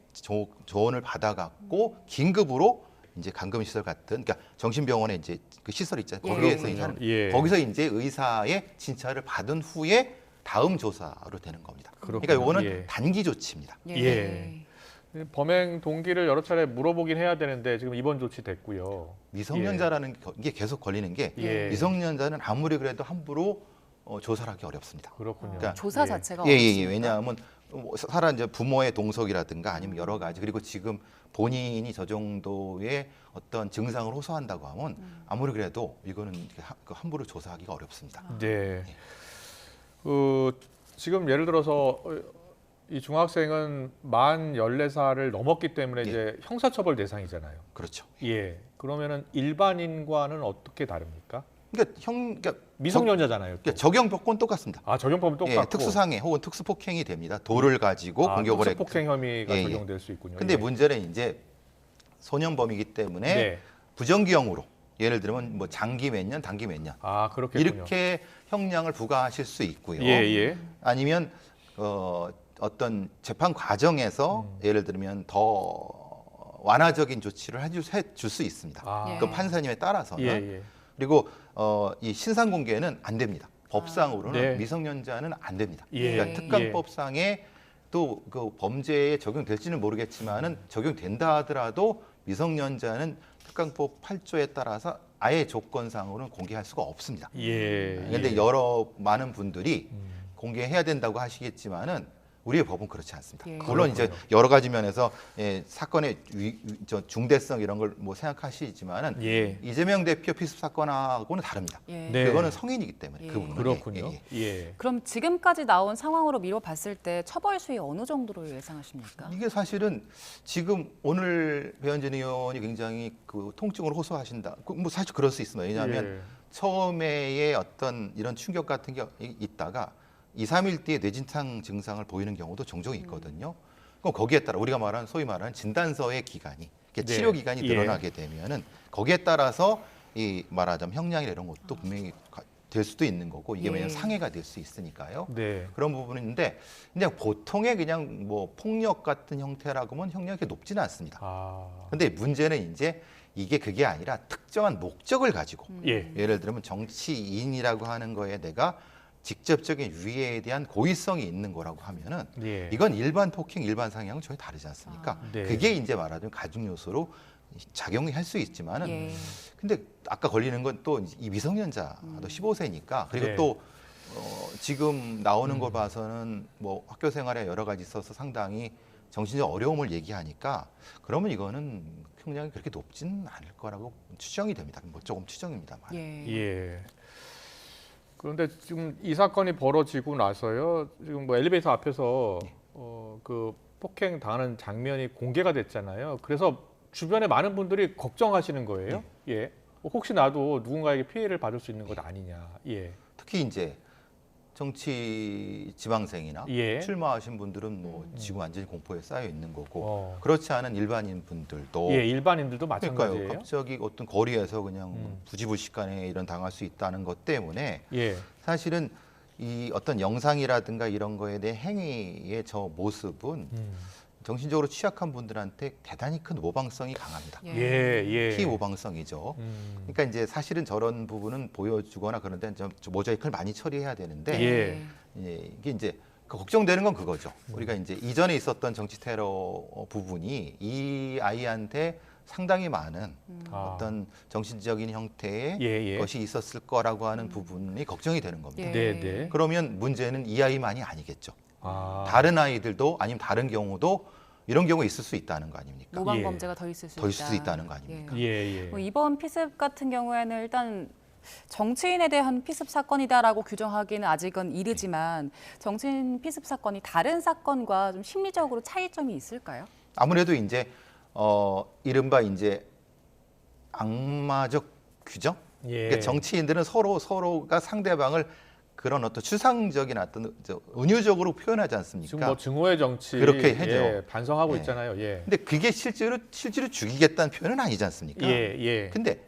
조언을 받아갖고 긴급으로 이제 감금시설 같은, 그러니까 정신병원에 이제 그 시설 있잖아요. 거기서 이제 의사의 진찰을 받은 후에 다음 조사로 되는 겁니다. 그러니까 이거는 단기 조치입니다. 범행 동기를 여러 차례 물어보긴 해야 되는데 지금 입원 조치됐고요. 미성년자라는 게 계속 걸리는 게 미성년자는 아무리 그래도 함부로 조사를 하기 어렵습니다. 그렇군요. 그러니까 조사 자체가 어렵습니까? 왜냐하면 사람 이제 부모의 동석이라든가 아니면 여러 가지 그리고 지금 본인이 저 정도의 어떤 증상을 호소한다고 하면 아무리 그래도 이거는 함부로 조사하기가 어렵습니다. 네. 지금 예를 들어서 이 중학생은 만 14살을 넘었기 때문에 이제 형사처벌 대상이잖아요. 그렇죠. 예. 그러면은 일반인과는 어떻게 다릅니까? 그러니까 미성년자잖아요. 그러니까 적용법권 똑같습니다. 아, 적용법은 똑같고. 특수상해 혹은 특수폭행이 됩니다. 돌을 가지고 공격을 했고. 특수폭행 혐의가 적용될 수 있군요. 근데 문제는 이제 소년범이기 때문에 부정기형으로 예를 들면 뭐 장기 몇 년, 단기 몇 년. 아, 그렇겠군요. 이렇게 형량을 부과하실 수 있고요. 아니면 어떤 재판 과정에서 예를 들면 더 완화적인 조치를 해줄 수 있습니다. 그 판사님에 따라서는. 그리고 이 신상 공개는 안 됩니다. 법상으로는 미성년자는 안 됩니다. 그러니까 특강법상에 또 그 범죄에 적용될지는 모르겠지만은 적용된다 하더라도 미성년자는 특강법 8조에 따라서 아예 조건상으로는 공개할 수가 없습니다. 그런데 많은 분들이 공개해야 된다고 하시겠지만은 우리의 법은 그렇지 않습니다. 물론 이제 여러 가지 면에서 사건의 중대성 이런 걸 뭐 생각하시지만은 이재명 대표 피습 사건하고는 다릅니다. 그거는 성인이기 때문에 그 부분은. 그렇군요. 그럼 지금까지 나온 상황으로 미뤄봤을 때 처벌 수위 어느 정도로 예상하십니까? 이게 사실은 지금 오늘 배현진 의원이 굉장히 그 통증을 호소하신다. 뭐 사실 그럴 수 있습니다. 왜냐하면 처음에의 어떤 이런 충격 같은 게 있다가 2, 3일 뒤에 뇌진탕 증상을 보이는 경우도 종종 있거든요. 그럼 거기에 따라 우리가 말하는 소위 말하는 진단서의 기간이 치료 기간이 늘어나게 되면은 거기에 따라서 이 말하자면 형량이나 이런 것도 분명히 될 수도 있는 거고 이게 왜냐하면 상해가 될 수 있으니까요. 그런 부분인데 그냥 보통의 그냥 뭐 폭력 같은 형태라고 하면 형량이 높지는 않습니다. 그런데 문제는 이제 이게 그게 아니라 특정한 목적을 가지고 예를 들면 정치인이라고 하는 거에 내가 직접적인 유해에 대한 고의성이 있는 거라고 하면은 이건 일반 폭행, 일반 상해하고는 전혀 다르지 않습니까? 그게 이제 말하자면 가중 요소로 작용을 할 수 있지만은 근데 아까 걸리는 건 또 이 미성년자도 15세니까 그리고 또 지금 나오는 걸 봐서는 뭐 학교 생활에 여러 가지 있어서 상당히 정신적 어려움을 얘기하니까 그러면 이거는 형량이 그렇게 높지는 않을 거라고 추정이 됩니다. 뭐 조금 추정입니다만. 그런데 지금 이 사건이 벌어지고 나서요. 지금 뭐 엘리베이터 앞에서 그 폭행 당하는 장면이 공개가 됐잖아요. 그래서 주변에 많은 분들이 걱정하시는 거예요. 혹시 나도 누군가에게 피해를 받을 수 있는 것 아니냐. 특히 이제 정치 지망생이나 출마하신 분들은 뭐 지금 완전히 공포에 쌓여 있는 거고 그렇지 않은 일반인 분들도 일반인들도 마찬가지예요. 그러니까요. 갑자기 어떤 거리에서 그냥 부지불식간에 이런 당할 수 있다는 것 때문에 사실은 이 어떤 영상이라든가 이런 거에 대해 행위의 저 모습은 정신적으로 취약한 분들한테 대단히 큰 모방성이 강합니다. 피모방성이죠. 그러니까 이제 사실은 저런 부분은 보여주거나 그런 데는 좀 모자이크를 많이 처리해야 되는데 이게 이제 걱정되는 건 그거죠. 우리가 이제 이전에 있었던 정치 테러 부분이 이 아이한테 상당히 많은 어떤 정신적인 형태의 것이 있었을 거라고 하는 부분이 걱정이 되는 겁니다. 그러면 문제는 이 아이만이 아니겠죠. 다른 아이들도 아니면 다른 경우도 이런 경우가 있을 수 있다는 거 아닙니까? 모방 범죄가 더 있을 수 있다는 거 아닙니까? 뭐 이번 피습 같은 경우에는 일단 정치인에 대한 피습 사건이다라고 규정하기는 아직은 이르지만 정치인 피습 사건이 다른 사건과 좀 심리적으로 차이점이 있을까요? 아무래도 이제 이른바 이제 악마적 규정. 그러니까 정치인들은 서로가 상대방을 그런 어떤 추상적인 어떤 은유적으로 표현하지 않습니까? 지금 뭐 증오의 정치 그렇게 해죠. 반성하고 있잖아요. 근데 그게 실제로 죽이겠다는 표현은 아니지 않습니까? 근데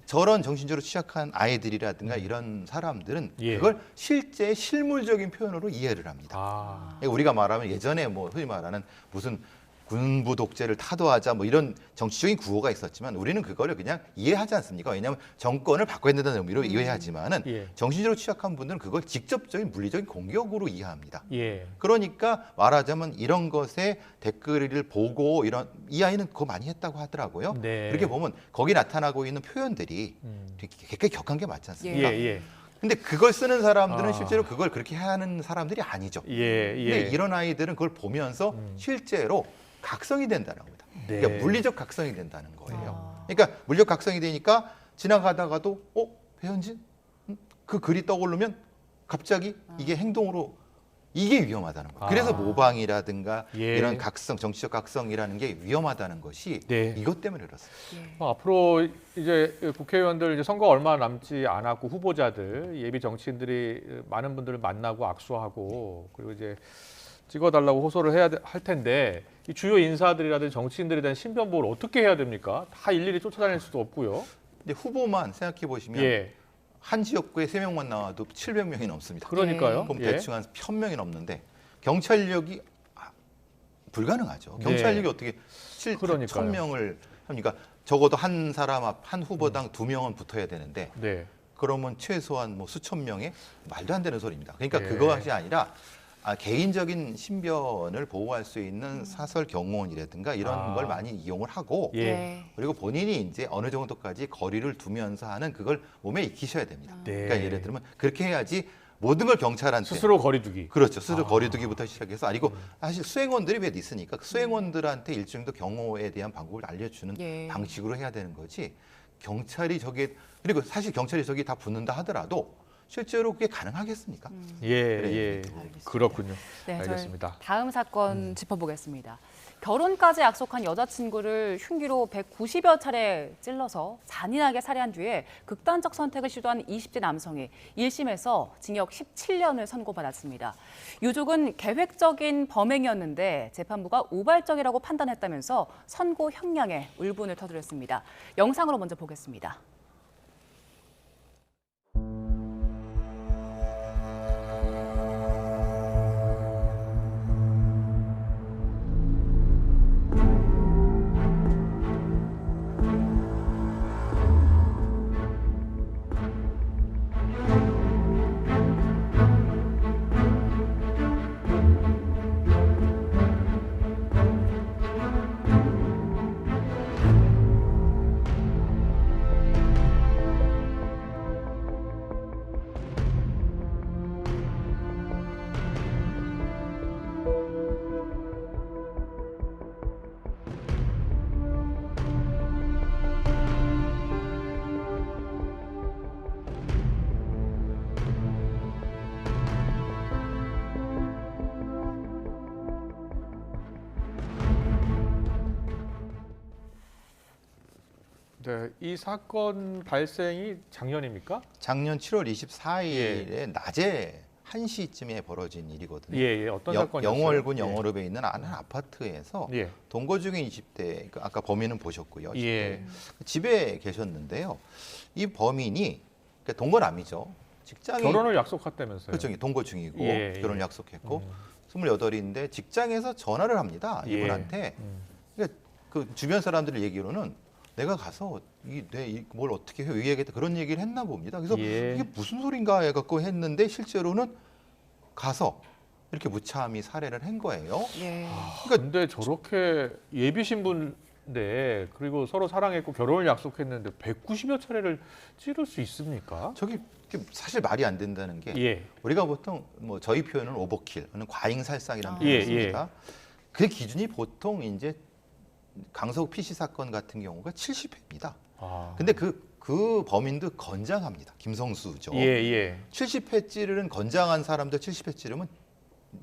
저런 정신적으로 취약한 아이들이라든가 이런 사람들은 그걸 실제 실물적인 표현으로 이해를 합니다. 우리가 말하면 예전에 뭐 흔히 말하는 무슨 군부 독재를 타도하자 뭐 이런 정치적인 구호가 있었지만 우리는 그거를 그냥 이해하지 않습니까? 왜냐하면 정권을 바꿔야 된다는 의미로 이해하지만은 정신적으로 취약한 분들은 그걸 직접적인 물리적인 공격으로 이해합니다. 그러니까 말하자면 이런 것에 댓글을 보고 이 아이는 그거 많이 했다고 하더라고요. 그렇게 보면 거기 나타나고 있는 표현들이 되게 격한 게 맞지 않습니까? 근데 그걸 쓰는 사람들은 실제로 그걸 그렇게 하는 사람들이 아니죠. 근데 이런 아이들은 그걸 보면서 실제로 각성이 된다는 겁니다. 그러니까 물리적 각성이 된다는 거예요. 그러니까 물리적 각성이 되니까 지나가다가도 배현진? 그 글이 떠오르면 갑자기 이게 행동으로 이게 위험하다는 거예요. 그래서 모방이라든가 이런 각성, 정치적 각성이라는 게 위험하다는 것이 이것 때문에 그렇습니다. 앞으로 이제 국회의원들 이제 선거 얼마 남지 않았고 후보자들, 예비 정치인들이 많은 분들을 만나고 악수하고 그리고 이제 찍어달라고 호소를 해야 할 텐데 이 주요 인사들이라든지 정치인들에 대한 신변 보호를 어떻게 해야 됩니까? 다 일일이 쫓아다닐 수도 없고요. 근데 후보만 생각해 보시면 한 지역구에 3명만 나와도 700명이 넘습니다. 그러니까요. 그럼 대충 한 1000명이 넘는데 경찰력이 불가능하죠. 경찰력이 어떻게 1000명을 합니까? 적어도 한 사람 한 후보당 2명은 붙어야 되는데 그러면 최소한 뭐 수천 명의 말도 안 되는 소리입니다. 그러니까 그것이 아니라 개인적인 신변을 보호할 수 있는 사설 경호원이라든가 이런 걸 많이 이용을 하고 그리고 본인이 이제 어느 정도까지 거리를 두면서 하는 그걸 몸에 익히셔야 됩니다. 그러니까 예를 들면 그렇게 해야지 모든 걸 경찰한테 스스로 거리두기. 그렇죠. 스스로 거리두기부터 시작해서 아니고 사실 수행원들이 왜 있으니까 수행원들한테 일정 정도 경호에 대한 방법을 알려주는 방식으로 해야 되는 거지. 경찰이 저게 그리고 사실 경찰이 저기 다 붙는다 하더라도 실제로 그게 가능하겠습니까? 그렇군요. 네, 알겠습니다. 다음 사건 짚어보겠습니다. 결혼까지 약속한 여자친구를 흉기로 190여 차례 찔러서 잔인하게 살해한 뒤에 극단적 선택을 시도한 20대 남성이 1심에서 징역 17년을 선고받았습니다. 유족은 계획적인 범행이었는데 재판부가 우발적이라고 판단했다면서 선고 형량에 울분을 터뜨렸습니다. 영상으로 먼저 보겠습니다. 네, 이 사건 발생이 작년입니까? 작년 7월 24일에 낮에 1시쯤에 벌어진 일이거든요. 어떤 사건이었어요? 영월군 영월읍에 있는 한 아파트에서 동거 중인 20대, 아까 범인은 보셨고요. 20대. 집에 계셨는데요. 이 범인이 그러니까 동거남이죠. 직장에 결혼을 약속했다면서요? 그렇죠. 동거 중이고 결혼을 약속했고 28인데 직장에서 전화를 합니다. 이분한테. 그러니까 그 주변 사람들 얘기로는 내가 가서 뭘 어떻게 얘기하겠다 그런 얘기를 했나 봅니다. 그래서 이게 무슨 소린가 해갖고 했는데 실제로는 가서 이렇게 무참히 살해를 한 거예요. 그러니까 근데 저렇게 예비 신부인데 그리고 서로 사랑했고 결혼을 약속했는데 190여 차례를 찌를 수 있습니까? 저기 사실 말이 안 된다는 게 우리가 보통 뭐 저희 표현은 오버킬은 과잉살상이라는 표현을 씁니다. 그 기준이 보통 이제 강서구 PC 사건 같은 경우가 70회입니다. 근데 그 범인도 건장합니다. 김성수죠. 70회 찌르는 건장한 사람들 70회 찌르면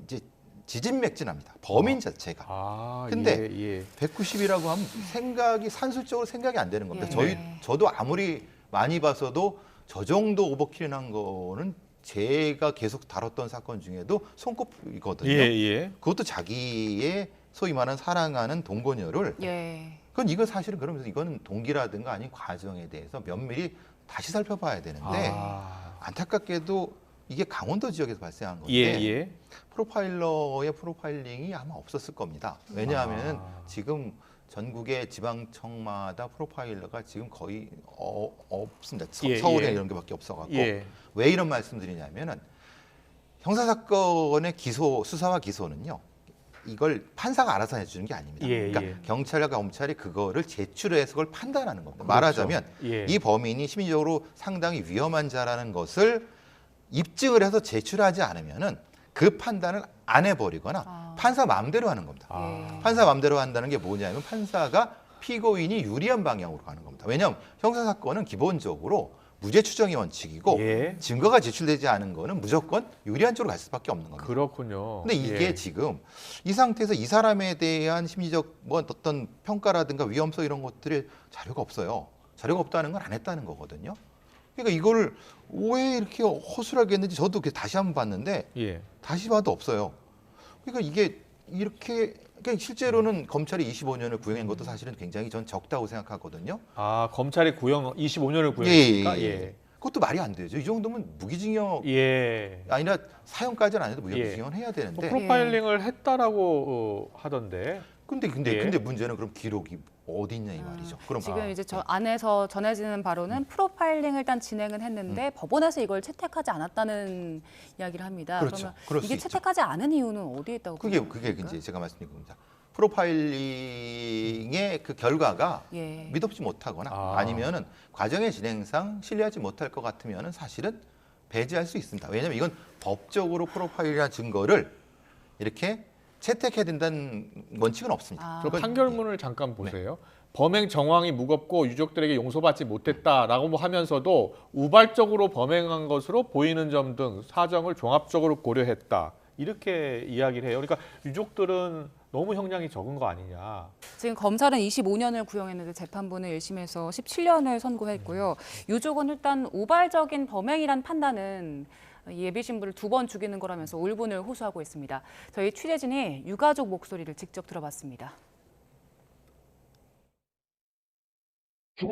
이제 지진맥진합니다. 범인 자체가. 근데 190이라고 하면 산술적으로 생각이 안 되는 겁니다. 저도 아무리 많이 봐서도 저 정도 오버킬이 난 거는 제가 계속 다뤘던 사건 중에도 손꼽이거든요. 그것도 자기의 소위 말하는 사랑하는 동거녀를 이건 사실은 그러면서 이거는 동기라든가 아닌 과정에 대해서 면밀히 다시 살펴봐야 되는데 안타깝게도 이게 강원도 지역에서 발생한 건데 예. 프로파일러의 프로파일링이 아마 없었을 겁니다. 왜냐하면 지금 전국의 지방청마다 프로파일러가 지금 거의 없습니다. 서울에 이런 게밖에 없어갖고 왜 이런 말씀드리냐면은 형사사건의 수사와 기소는요. 이걸 판사가 알아서 해주는 게 아닙니다. 그러니까 경찰과 검찰이 그거를 제출해서 그걸 판단하는 겁니다. 그렇죠. 말하자면 이 범인이 심리적으로 상당히 위험한 자라는 것을 입증을 해서 제출하지 않으면은 그 판단을 안 해버리거나 판사 마음대로 하는 겁니다. 판사 마음대로 한다는 게 뭐냐면 판사가 피고인이 유리한 방향으로 가는 겁니다. 왜냐하면 형사사건은 기본적으로 무죄 추정의 원칙이고 증거가 제출되지 않은 거는 무조건 유리한 쪽으로 갈 수밖에 없는 겁니다. 그렇군요. 근데 이게 지금 이 상태에서 이 사람에 대한 심리적 어떤 평가라든가 위험성 이런 것들이 자료가 없어요. 자료가 없다는 건 안 했다는 거거든요. 그러니까 이거를 왜 이렇게 허술하게 했는지 저도 다시 한번 봤는데 다시 봐도 없어요. 그러니까 이게 이렇게 그러니까 실제로는 검찰이 25년을 구형한 것도 사실은 굉장히 전 적다고 생각하거든요. 아, 검찰이 25년을 구형했으니까? 그것도 말이 안 되죠. 이 정도면 무기징역 아니라 사형까지는 안 해도 무기징역은 해야 되는데. 프로파일링을 했다라고 하던데. 근데 문제는 그럼 기록이 어디 있냐 이 말이죠. 그럼 지금 이제 저 안에서 전해지는 바로는 프로파일링을 일단 진행은 했는데 법원에서 이걸 채택하지 않았다는 이야기를 합니다. 그렇죠. 그러면 이게 채택하지 않은 이유는 어디에 있다고 그게 보십니까? 이제 제가 말씀드린 겁니다. 프로파일링의 그 결과가 믿op지 못하거나 아니면은 과정의 진행상 신뢰하지 못할 것 같으면은 사실은 배제할 수 있습니다. 왜냐하면 이건 법적으로 프로파일이라는 증거를 이렇게 채택해야 된다는 원칙은 없습니다. 그럼 판결문을 잠깐 보세요. 범행 정황이 무겁고 유족들에게 용서받지 못했다라고 하면서도 우발적으로 범행한 것으로 보이는 점 등 사정을 종합적으로 고려했다. 이렇게 이야기를 해요. 그러니까 유족들은 너무 형량이 적은 거 아니냐. 지금 검찰은 25년을 구형했는데 재판부는 1심에서 17년을 선고했고요. 유족은 일단 우발적인 범행이란 판단은 예비 신부를 2번 죽이는 거라면서 울분을 호소하고 있습니다. 저희 취재진이 유가족 목소리를 직접 들어봤습니다. 전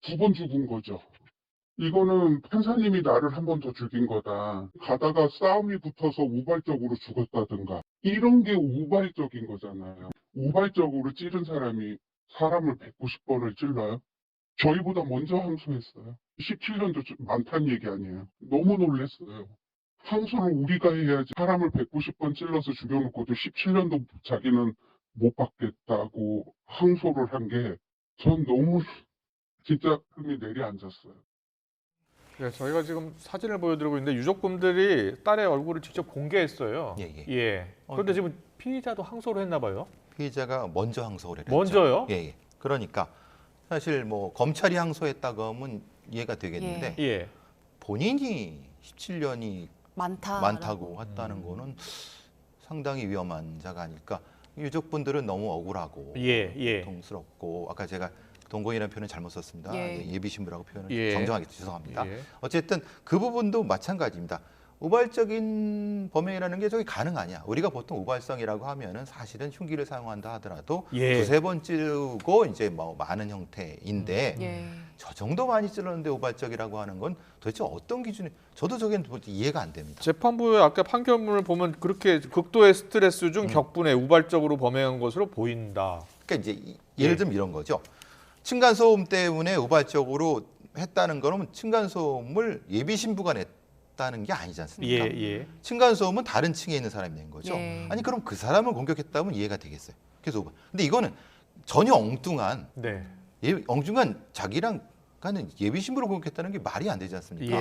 2번 죽은 거죠. 이거는 판사님이 나를 한 번 더 죽인 거다. 가다가 싸움이 붙어서 우발적으로 죽었다든가 이런 게 우발적인 거잖아요. 우발적으로 찌른 사람이 사람을 190번을 찔러요? 저희보다 먼저 항소했어요. 17년도 많다는 얘기 아니에요. 너무 놀랐어요. 항소를 우리가 해야지. 사람을 190번 찔러서 죽여놓고도 17년도 자기는 못 받겠다고 항소를 한 게 전 너무 진짜 금이 내려앉았어요. 네, 저희가 지금 사진을 보여드리고 있는데 유족분들이 딸의 얼굴을 직접 공개했어요. 그런데 지금 피의자도 항소를 했나 봐요. 피의자가 먼저 항소를 했죠. 먼저요? 그러니까 사실 검찰이 항소했다고 하면 이해가 되겠는데 본인이 17년이 많다고 했다는 거는 상당히 위험한 자가 아닐까. 유족분들은 너무 억울하고 고통스럽고 아까 제가 동거인이라는 표현을 잘못 썼습니다. 예비 신부라고 표현을 정정하게 죄송합니다. 어쨌든 그 부분도 마찬가지입니다. 우발적인 범행이라는 게 저기 가능하냐. 우리가 보통 우발성이라고 하면은 사실은 흉기를 사용한다 하더라도 2-3번 찌르고 이제 많은 형태인데 저 정도 많이 찔렀는데 우발적이라고 하는 건 도대체 어떤 기준이 저도 저게는 이해가 안 됩니다. 재판부의 아까 판결문을 보면 그렇게 극도의 스트레스 중 격분에 우발적으로 범행한 것으로 보인다. 그러니까 이제 예를 들면 이런 거죠. 층간소음 때문에 우발적으로 했다는 거는 층간소음을 예비 신부가 냈다는 게 아니지 않습니까? 층간소음은 다른 층에 있는 사람이 낸 거죠. 아니 그럼 그 사람을 공격했다면 이해가 되겠어요. 그래서 근데 이거는 전혀 엉뚱한 자기랑 가는 예비 신부를 공격했다는 게 말이 안 되지 않습니까?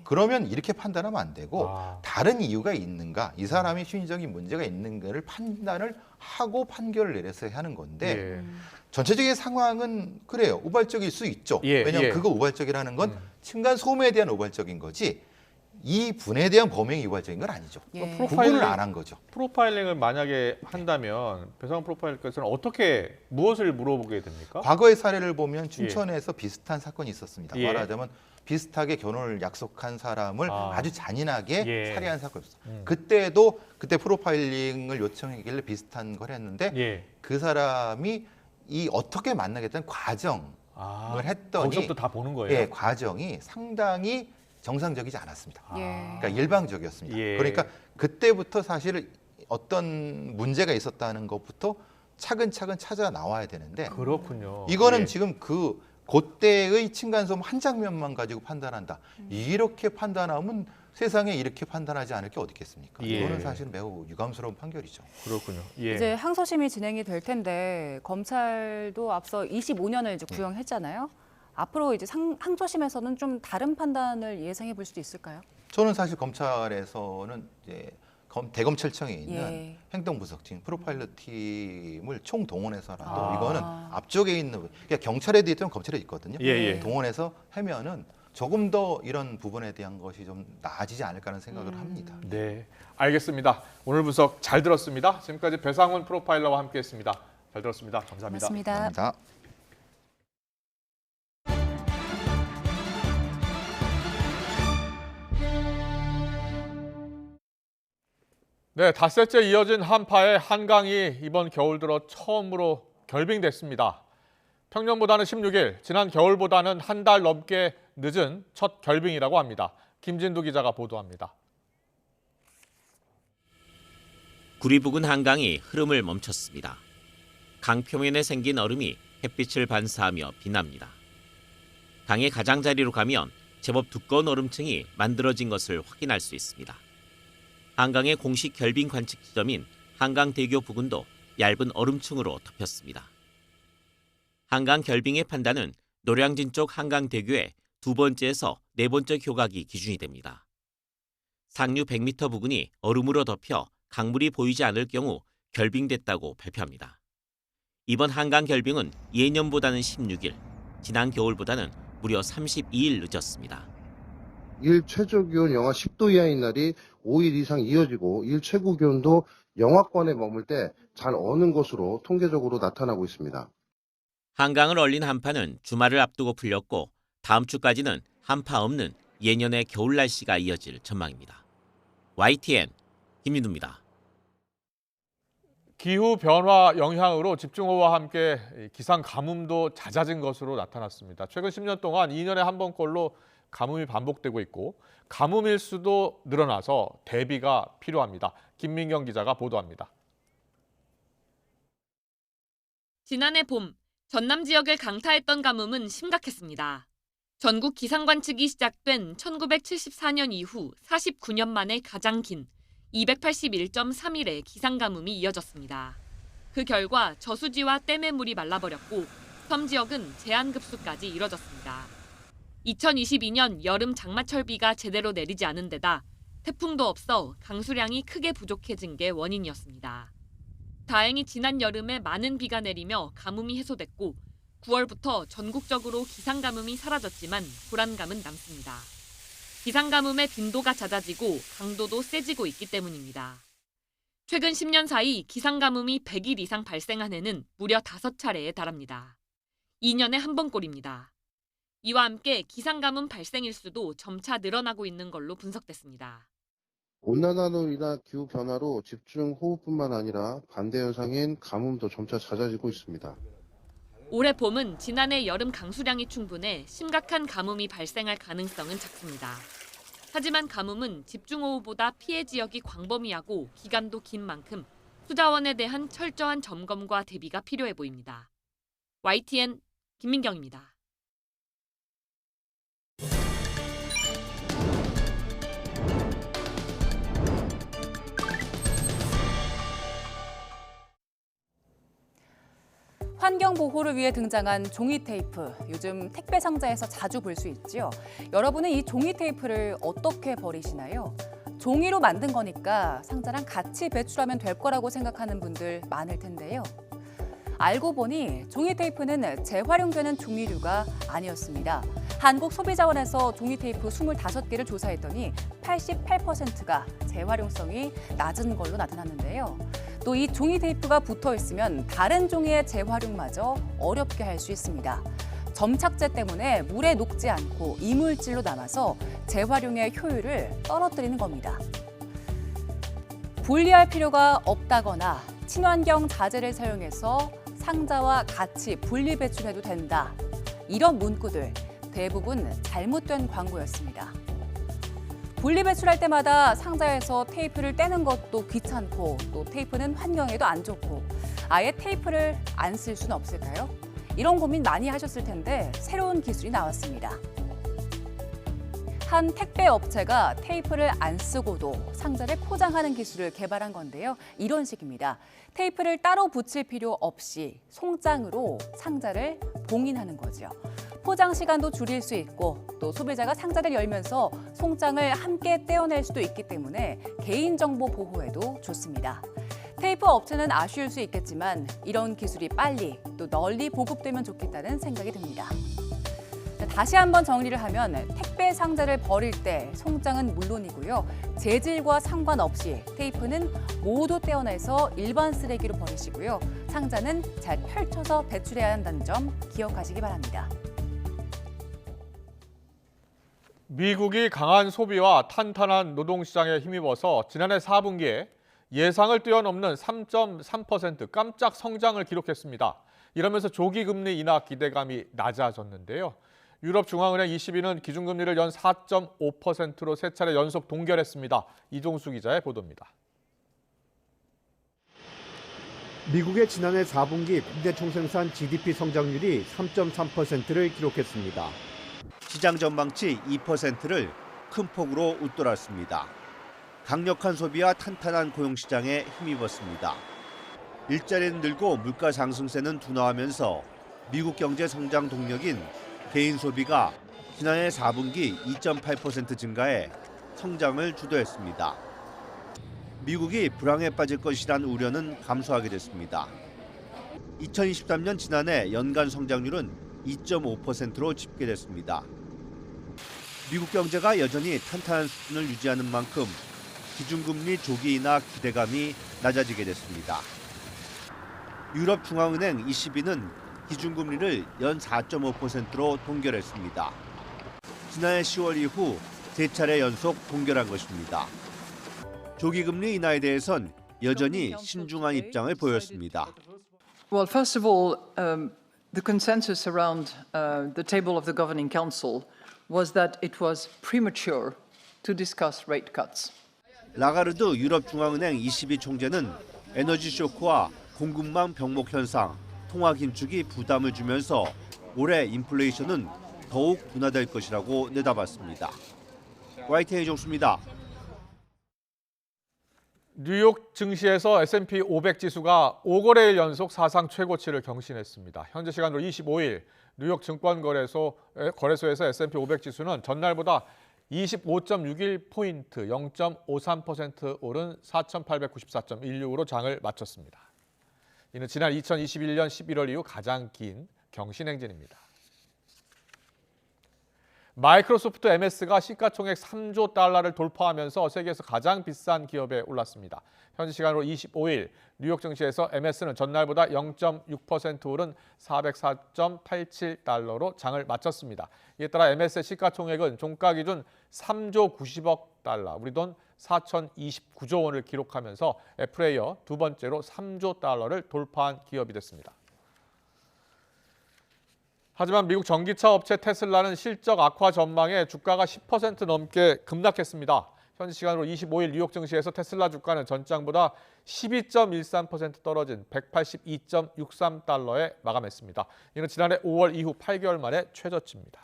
그러면 이렇게 판단하면 안 되고 다른 이유가 있는가, 이 사람이 심리적인 문제가 있는가를 판단을 하고 판결을 내려서 하는 건데 전체적인 상황은 그래요. 우발적일 수 있죠. 왜냐하면 그거 우발적이라는 건 층간 소음에 대한 우발적인 거지 이 분에 대한 범행이 우발적인 건 아니죠. 구분을 안 한 거죠. 프로파일링을 만약에 한다면 배상훈 프로파일러께서는 무엇을 물어보게 됩니까? 과거의 사례를 보면 춘천에서 비슷한 사건이 있었습니다. 말하자면 비슷하게 결혼을 약속한 사람을 아주 잔인하게 살해한 사건이 있었어요. 그때 프로파일링을 요청했길래 비슷한 걸 했는데 그 사람이 이 어떻게 만나겠다는 과정을 했더니 거기서부터 다 보는 거예요? 과정이 상당히 정상적이지 않았습니다. 예. 그러니까 일방적이었습니다. 그러니까 그때부터 사실 어떤 문제가 있었다는 것부터 차근차근 찾아 나와야 되는데 그렇군요. 이거는 지금 그때의 층간소음 한 장면만 가지고 판단한다. 이렇게 판단하면 세상에 이렇게 판단하지 않을 게 어디 있겠습니까? 이거는 사실 매우 유감스러운 판결이죠. 그렇군요. 이제 항소심이 진행이 될 텐데 검찰도 앞서 25년을 이제 구형했잖아요. 앞으로 이제 항소심에서는 좀 다른 판단을 예상해 볼 수도 있을까요? 저는 사실 검찰에서는 이제 대검찰청에 있는 행동분석팀, 프로파일러 팀을 총동원해서라도 이거는 앞쪽에 있는 그러니까 경찰에도 있던 검찰에 있거든요. 동원해서 하면은 조금 더 이런 부분에 대한 것이 좀 나아지지 않을까라는 생각을 합니다. 네, 알겠습니다. 오늘 분석 잘 들었습니다. 지금까지 배상훈 프로파일러와 함께했습니다. 잘 들었습니다. 감사합니다. 고맙습니다. 네, 닷새째 이어진 한파에 한강이 이번 겨울 들어 처음으로 결빙됐습니다. 평년보다는 16일, 지난 겨울보다는 한 달 넘게 늦은 첫 결빙이라고 합니다. 김진두 기자가 보도합니다. 구리 부근 한강이 흐름을 멈췄습니다. 강 표면에 생긴 얼음이 햇빛을 반사하며 빛납니다. 강의 가장자리로 가면 제법 두꺼운 얼음층이 만들어진 것을 확인할 수 있습니다. 한강의 공식 결빙 관측 지점인 한강대교 부근도 얇은 얼음층으로 덮였습니다. 한강 결빙의 판단은 노량진 쪽 한강대교의 두 번째에서 네 번째 교각이 기준이 됩니다. 상류 100m 부근이 얼음으로 덮여 강물이 보이지 않을 경우 결빙됐다고 발표합니다. 이번 한강 결빙은 예년보다는 16일, 지난 겨울보다는 무려 32일 늦었습니다. 일 최저 기온 영하 10도 이하인 날이 5일 이상 이어지고 일 최고 기온도 영하권에 머물 때 잘 어는 것으로 통계적으로 나타나고 있습니다. 한강을 얼린 한파는 주말을 앞두고 풀렸고 다음 주까지는 한파 없는 예년의 겨울 날씨가 이어질 전망입니다. YTN 김민두입니다. 기후 변화 영향으로 집중호우와 함께 기상 가뭄도 잦아진 것으로 나타났습니다. 최근 10년 동안 2년에 한 번꼴로 가뭄이 반복되고 있고 가뭄 일수도 늘어나서 대비가 필요합니다. 김민경 기자가 보도합니다. 지난해 봄 전남 지역을 강타했던 가뭄은 심각했습니다. 전국 기상 관측이 시작된 1974년 이후 49년 만에 가장 긴 281.3일의 기상 가뭄이 이어졌습니다. 그 결과 저수지와 댐의 물이 말라버렸고 섬 지역은 제한급수까지 이뤄졌습니다. 2022년 여름 장마철 비가 제대로 내리지 않은 데다 태풍도 없어 강수량이 크게 부족해진 게 원인이었습니다. 다행히 지난 여름에 많은 비가 내리며 가뭄이 해소됐고 9월부터 전국적으로 기상가뭄이 사라졌지만 불안감은 남습니다. 기상가뭄의 빈도가 잦아지고 강도도 세지고 있기 때문입니다. 최근 10년 사이 기상가뭄이 100일 이상 발생한 해는 무려 5차례에 달합니다. 2년에 한 번꼴입니다. 이와 함께 기상가뭄 발생 일수도 점차 늘어나고 있는 걸로 분석됐습니다. 온난화로 인한 기후 변화로 집중호우뿐만 아니라 반대 현상인 가뭄도 점차 잦아지고 있습니다. 올해 봄은 지난해 여름 강수량이 충분해 심각한 가뭄이 발생할 가능성은 작습니다. 하지만 가뭄은 집중호우보다 피해 지역이 광범위하고 기간도 긴 만큼 수자원에 대한 철저한 점검과 대비가 필요해 보입니다. YTN 김민경입니다. 환경 보호를 위해 등장한 종이 테이프. 요즘 택배 상자에서 자주 볼 수 있죠. 여러분은 이 종이 테이프를 어떻게 버리시나요? 종이로 만든 거니까 상자랑 같이 배출하면 될 거라고 생각하는 분들 많을 텐데요. 알고 보니 종이 테이프는 재활용되는 종이류가 아니었습니다. 한국소비자원에서 종이 테이프 25개를 조사했더니 88%가 재활용성이 낮은 걸로 나타났는데요. 또 이 종이 테이프가 붙어 있으면 다른 종이의 재활용마저 어렵게 할 수 있습니다. 점착제 때문에 물에 녹지 않고 이물질로 남아서 재활용의 효율을 떨어뜨리는 겁니다. 분리할 필요가 없다거나 친환경 자재를 사용해서 상자와 같이 분리 배출해도 된다. 이런 문구들 대부분 잘못된 광고였습니다. 분리배출할 때마다 상자에서 테이프를 떼는 것도 귀찮고 또 테이프는 환경에도 안 좋고 아예 테이프를 안 쓸 수는 없을까요? 이런 고민 많이 하셨을 텐데 새로운 기술이 나왔습니다. 한 택배 업체가 테이프를 안 쓰고도 상자를 포장하는 기술을 개발한 건데요. 이런 식입니다. 테이프를 따로 붙일 필요 없이 송장으로 상자를 봉인하는 거죠. 포장 시간도 줄일 수 있고 또 소비자가 상자를 열면서 송장을 함께 떼어낼 수도 있기 때문에 개인정보 보호에도 좋습니다. 테이프 업체는 아쉬울 수 있겠지만 이런 기술이 빨리 또 널리 보급되면 좋겠다는 생각이 듭니다. 다시 한번 정리를 하면 택배 상자를 버릴 때 송장은 물론이고요. 재질과 상관없이 테이프는 모두 떼어내서 일반 쓰레기로 버리시고요. 상자는 잘 펼쳐서 배출해야 한다는 점 기억하시기 바랍니다. 미국이 강한 소비와 탄탄한 노동시장에 힘입어서 지난해 4분기에 예상을 뛰어넘는 3.3% 깜짝 성장을 기록했습니다. 이러면서 조기 금리 인하 기대감이 낮아졌는데요. 유럽중앙은행 ECB는 기준금리를 연 4.5%로 세 차례 연속 동결했습니다. 이종수 기자의 보도입니다. 미국의 지난해 4분기 국내 총생산 GDP 성장률이 3.3%를 기록했습니다. 시장 전망치 2%를 큰 폭으로 웃돌았습니다. 강력한 소비와 탄탄한 고용시장에 힘입었습니다. 일자리는 늘고 물가 상승세는 둔화하면서 미국 경제 성장 동력인 개인 소비가 지난해 4분기 2.8% 증가해 성장을 주도했습니다. 미국이 불황에 빠질 것이란 우려는 감소하게 됐습니다. 2023년 지난해 연간 성장률은 2.5%로 집계됐습니다. 미국 경제가 여전히 탄탄한 수준을 유지하는 만큼 기준금리 조기 인하 기대감이 낮아지게 됐습니다. 유럽중앙은행 ECB는 기준금리를 연 4.5%로 동결했습니다. 지난해 10월 이후 세 차례 연속 동결한 것입니다. 조기금리 인하에 대해선 여전히 신중한 입장을 보였습니다. Well, first of all, the consensus around the table of the Governing Council was that it was premature to discuss rate cuts. 라가르드 유럽중앙은행 ECB 총재는 에너지 쇼크와 공급망 병목 현상, 통화 긴축이 부담을 주면서 올해 인플레이션은 더욱 둔화될 것이라고 내다봤습니다. YTN 이종수입니다. 뉴욕 증시에서 S&P 500 지수가 5거래일 연속 사상 최고치를 경신했습니다. 현재 시간으로 25일 뉴욕 증권거래소에서 S&P 500 지수는 전날보다 25.61포인트 0.53% 오른 4,894.16으로 장을 마쳤습니다. 이는 지난 2021년 11월 이후 가장 긴 경신 행진입니다. 마이크로소프트 MS가 시가총액 3조 달러를 돌파하면서 세계에서 가장 비싼 기업에 올랐습니다. 현지 시간으로 25일 뉴욕 증시에서 MS는 전날보다 0.6% 오른 404.87달러로 장을 마쳤습니다. 이에 따라 MS의 시가총액은 종가 기준 3조 90억 달러, 우리 돈 4,029조 원을 기록하면서 애플에 이어 두 번째로 3조 달러를 돌파한 기업이 됐습니다. 하지만 미국 전기차 업체 테슬라는 실적 악화 전망에 주가가 10% 넘게 급락했습니다. 현지 시간으로 25일 뉴욕 증시에서 테슬라 주가는 전장보다 12.13% 떨어진 182.63달러에 마감했습니다. 이는 지난해 5월 이후 8개월 만에 최저치입니다.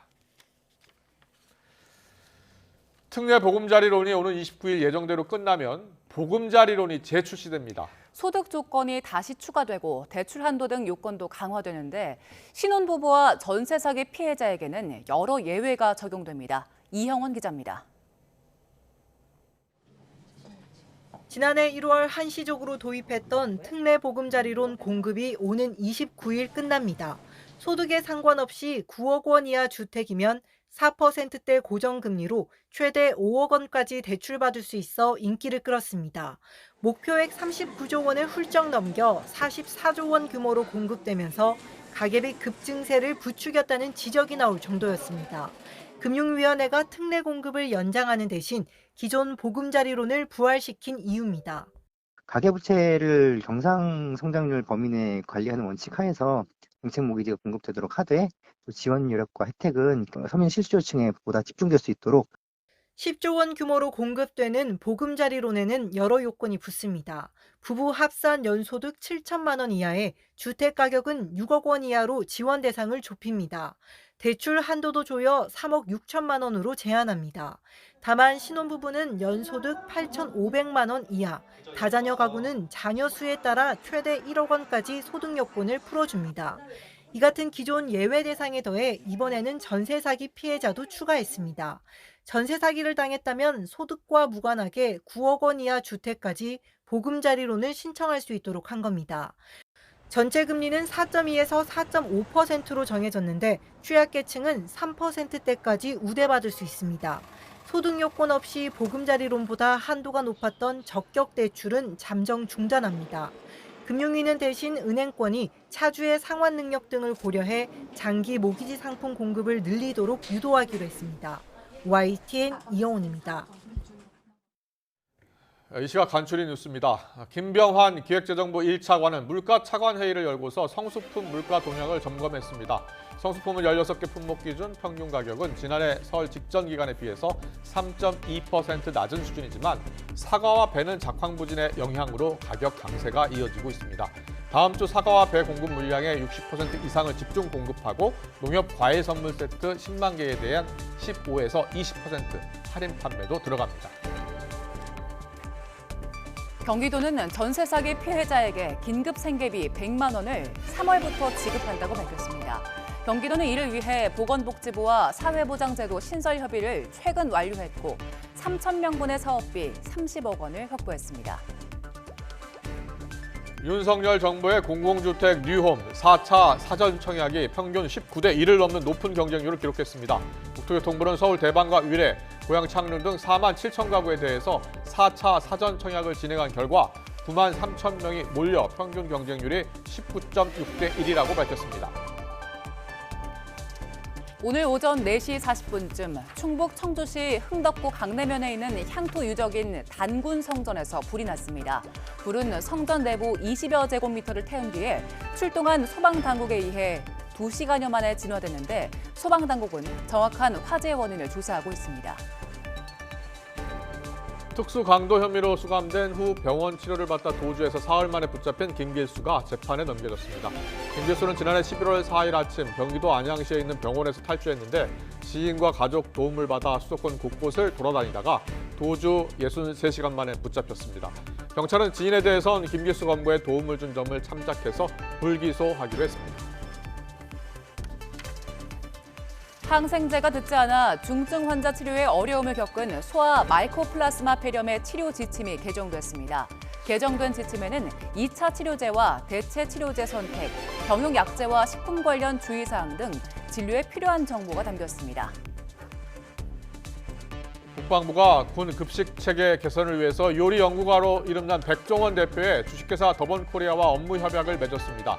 특례 보금자리론이 오는 29일 예정대로 끝나면 보금자리론이 재출시됩니다. 소득 조건이 다시 추가되고 대출 한도 등 요건도 강화되는데 신혼부부와 전세 사기 피해자에게는 여러 예외가 적용됩니다. 이형원 기자입니다. 지난해 1월 한시적으로 도입했던 특례 보금자리론 공급이 오는 29일 끝납니다. 소득에 상관없이 9억 원 이하 주택이면 4%대 고정금리로 최대 5억 원까지 대출받을 수 있어 인기를 끌었습니다. 목표액 39조 원을 훌쩍 넘겨 44조 원 규모로 공급되면서 가계비 급증세를 부추겼다는 지적이 나올 정도였습니다. 금융위원회가 특례 공급을 연장하는 대신 기존 보금자리론을 부활시킨 이유입니다. 가계부채를 경상 성장률 범위 내 관리하는 원칙 하에서 정책 모기지가 공급되도록 하되 또 지원 여력과 혜택은 서민 실수요층에 보다 집중될 수 있도록 10조 원 규모로 공급되는 보금자리론에는 여러 요건이 붙습니다. 부부 합산 연소득 7천만 원 이하에 주택 가격은 6억 원 이하로 지원 대상을 좁힙니다. 대출 한도도 조여 3억 6천만 원으로 제한합니다. 다만 신혼부부는 연소득 8,500만 원 이하, 다자녀 가구는 자녀 수에 따라 최대 1억 원까지 소득 요건을 풀어줍니다. 이 같은 기존 예외 대상에 더해 이번에는 전세 사기 피해자도 추가했습니다. 전세 사기를 당했다면 소득과 무관하게 9억 원 이하 주택까지 보금자리론을 신청할 수 있도록 한 겁니다. 전체 금리는 4.2에서 4.5%로 정해졌는데 취약계층은 3%대까지 우대받을 수 있습니다. 소득 요건 없이 보금자리론보다 한도가 높았던 적격 대출은 잠정 중단합니다. 금융위는 대신 은행권이 차주의 상환 능력 등을 고려해 장기 모기지 상품 공급을 늘리도록 유도하기로 했습니다. YTN 이영훈입니다. 이 시각 간추린 뉴스입니다. 김병환 기획재정부 1차관은 물가 차관 회의를 열고서 성수품 물가 동향을 점검했습니다. 성수품은 16개 품목 기준 평균 가격은 지난해 설 직전 기간에 비해서 3.2% 낮은 수준이지만 사과와 배는 작황 부진의 영향으로 가격 강세가 이어지고 있습니다. 다음 주 사과와 배 공급 물량의 60% 이상을 집중 공급하고 농협 과일 선물 세트 10만 개에 대한 15에서 20% 할인 판매도 들어갑니다. 경기도는 전세 사기 피해자에게 긴급 생계비 100만 원을 3월부터 지급한다고 밝혔습니다. 경기도는 이를 위해 보건복지부와 사회보장제도 신설 협의를 최근 완료했고 3,000명분의 사업비 30억 원을 확보했습니다. 윤석열 정부의 공공주택 뉴홈 4차 사전 청약이 평균 19대 1을 넘는 높은 경쟁률을 기록했습니다. 국토교통부는 서울 대방과 위례, 고양 창릉 등 4만 7천 가구에 대해서 4차 사전 청약을 진행한 결과 9만 3천 명이 몰려 평균 경쟁률이 19.6대 1이라고 밝혔습니다. 오늘 오전 4시 40분쯤 충북 청주시 흥덕구 강내면에 있는 향토 유적인 단군 성전에서 불이 났습니다. 불은 성전 내부 20여 제곱미터를 태운 뒤에 출동한 소방당국에 의해 2시간여 만에 진화됐는데 소방당국은 정확한 화재 원인을 조사하고 있습니다. 특수 강도 혐의로 수감된 후 병원 치료를 받다 도주해서 사흘 만에 붙잡힌 김길수가 재판에 넘겨졌습니다. 김길수는 지난해 11월 4일 아침 경기도 안양시에 있는 병원에서 탈주했는데 지인과 가족 도움을 받아 수도권 곳곳을 돌아다니다가 도주 63시간 만에 붙잡혔습니다. 경찰은 지인에 대해선 김길수 검거에 도움을 준 점을 참작해서 불기소하기로 했습니다. 항생제가 듣지 않아 중증 환자 치료에 어려움을 겪은 소아 마이코플라스마 폐렴의 치료 지침이 개정됐습니다. 개정된 지침에는 2차 치료제와 대체 치료제 선택, 병용약제와 식품 관련 주의사항 등 진료에 필요한 정보가 담겼습니다. 국방부가 군 급식 체계 개선을 위해서 요리 연구가로 이름난 백종원 대표의 주식회사 더번코리아와 업무 협약을 맺었습니다.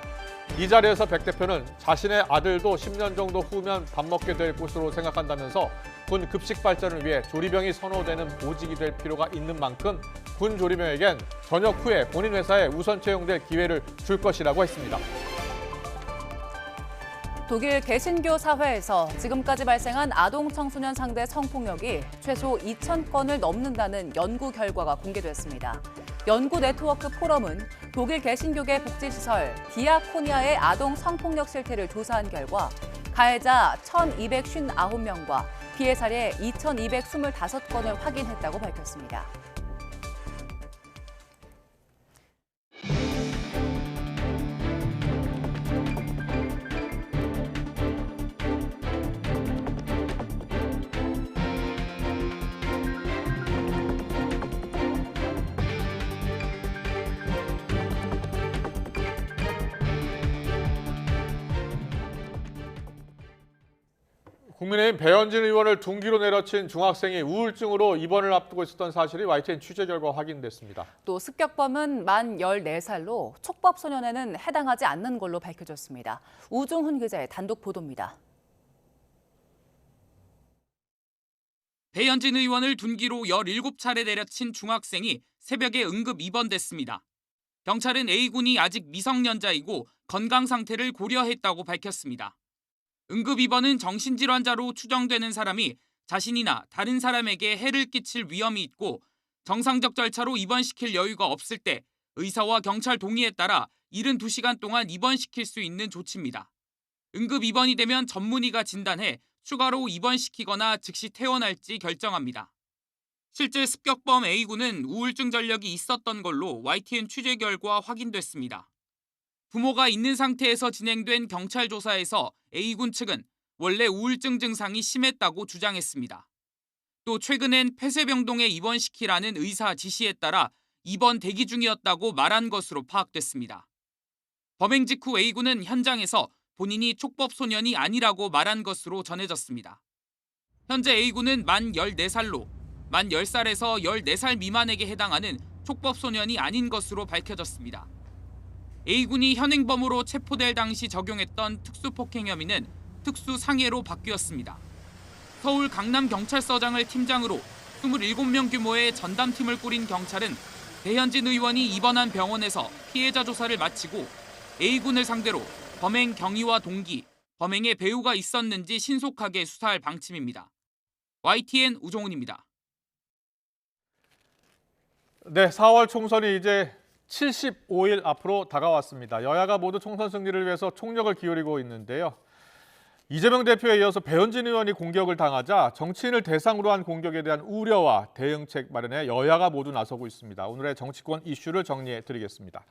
이 자리에서 백 대표는 자신의 아들도 10년 정도 후면 밥 먹게 될 곳으로 생각한다면서 군 급식 발전을 위해 조리병이 선호되는 보직이 될 필요가 있는 만큼 군 조리병에겐 전역 후에 본인 회사에 우선 채용될 기회를 줄 것이라고 했습니다. 독일 개신교 사회에서 지금까지 발생한 아동 청소년 상대 성폭력이 최소 2,000건을 넘는다는 연구 결과가 공개됐습니다. 연구 네트워크 포럼은 독일 개신교계 복지시설 디아코니아의 아동 성폭력 실태를 조사한 결과 가해자 1,259명과 피해 사례 2,225건을 확인했다고 밝혔습니다. 국민의힘 배현진 의원을 둔기로 내려친 중학생이 우울증으로 입원을 앞두고 있었던 사실이 YTN 취재 결과 확인됐습니다. 또 습격범은 만 14살로 촉법 소년에는 해당하지 않는 걸로 밝혀졌습니다. 우종훈 기자의 단독 보도입니다. 배현진 의원을 둔기로 17차례 내려친 중학생이 새벽에 응급 입원됐습니다. 경찰은 A군이 아직 미성년자이고 건강 상태를 고려했다고 밝혔습니다. 응급 입원은 정신질환자로 추정되는 사람이 자신이나 다른 사람에게 해를 끼칠 위험이 있고 정상적 절차로 입원시킬 여유가 없을 때 의사와 경찰 동의에 따라 72시간 동안 입원시킬 수 있는 조치입니다. 응급 입원이 되면 전문의가 진단해 추가로 입원시키거나 즉시 퇴원할지 결정합니다. 실제 습격범 A군은 우울증 전력이 있었던 걸로 YTN 취재 결과 확인됐습니다. 부모가 있는 상태에서 진행된 경찰 조사에서 A군 측은 원래 우울증 증상이 심했다고 주장했습니다. 또 최근엔 폐쇄병동에 입원시키라는 의사 지시에 따라 입원 대기 중이었다고 말한 것으로 파악됐습니다. 범행 직후 A군은 현장에서 본인이 촉법 소년이 아니라고 말한 것으로 전해졌습니다. 현재 A군은 만 14살로 만 10살에서 14살 미만에게 해당하는 촉법 소년이 아닌 것으로 밝혀졌습니다. A군이 현행범으로 체포될 당시 적용했던 특수폭행 혐의는 특수상해로 바뀌었습니다. 서울 강남경찰서장을 팀장으로 27명 규모의 전담팀을 꾸린 경찰은 배현진 의원이 입원한 병원에서 피해자 조사를 마치고 A군을 상대로 범행 경위와 동기, 범행에 배후가 있었는지 신속하게 수사할 방침입니다. YTN 우종훈입니다. 네, 4월 총선이 이제 75일 앞으로 다가왔습니다. 여야가 모두 총선 승리를 위해서 총력을 기울이고 있는데요. 이재명 대표에 이어서 배현진 의원이 공격을 당하자 정치인을 대상으로 한 공격에 대한 우려와 대응책 마련에 여야가 모두 나서고 있습니다. 오늘의 정치권 이슈를 정리해 드리겠습니다.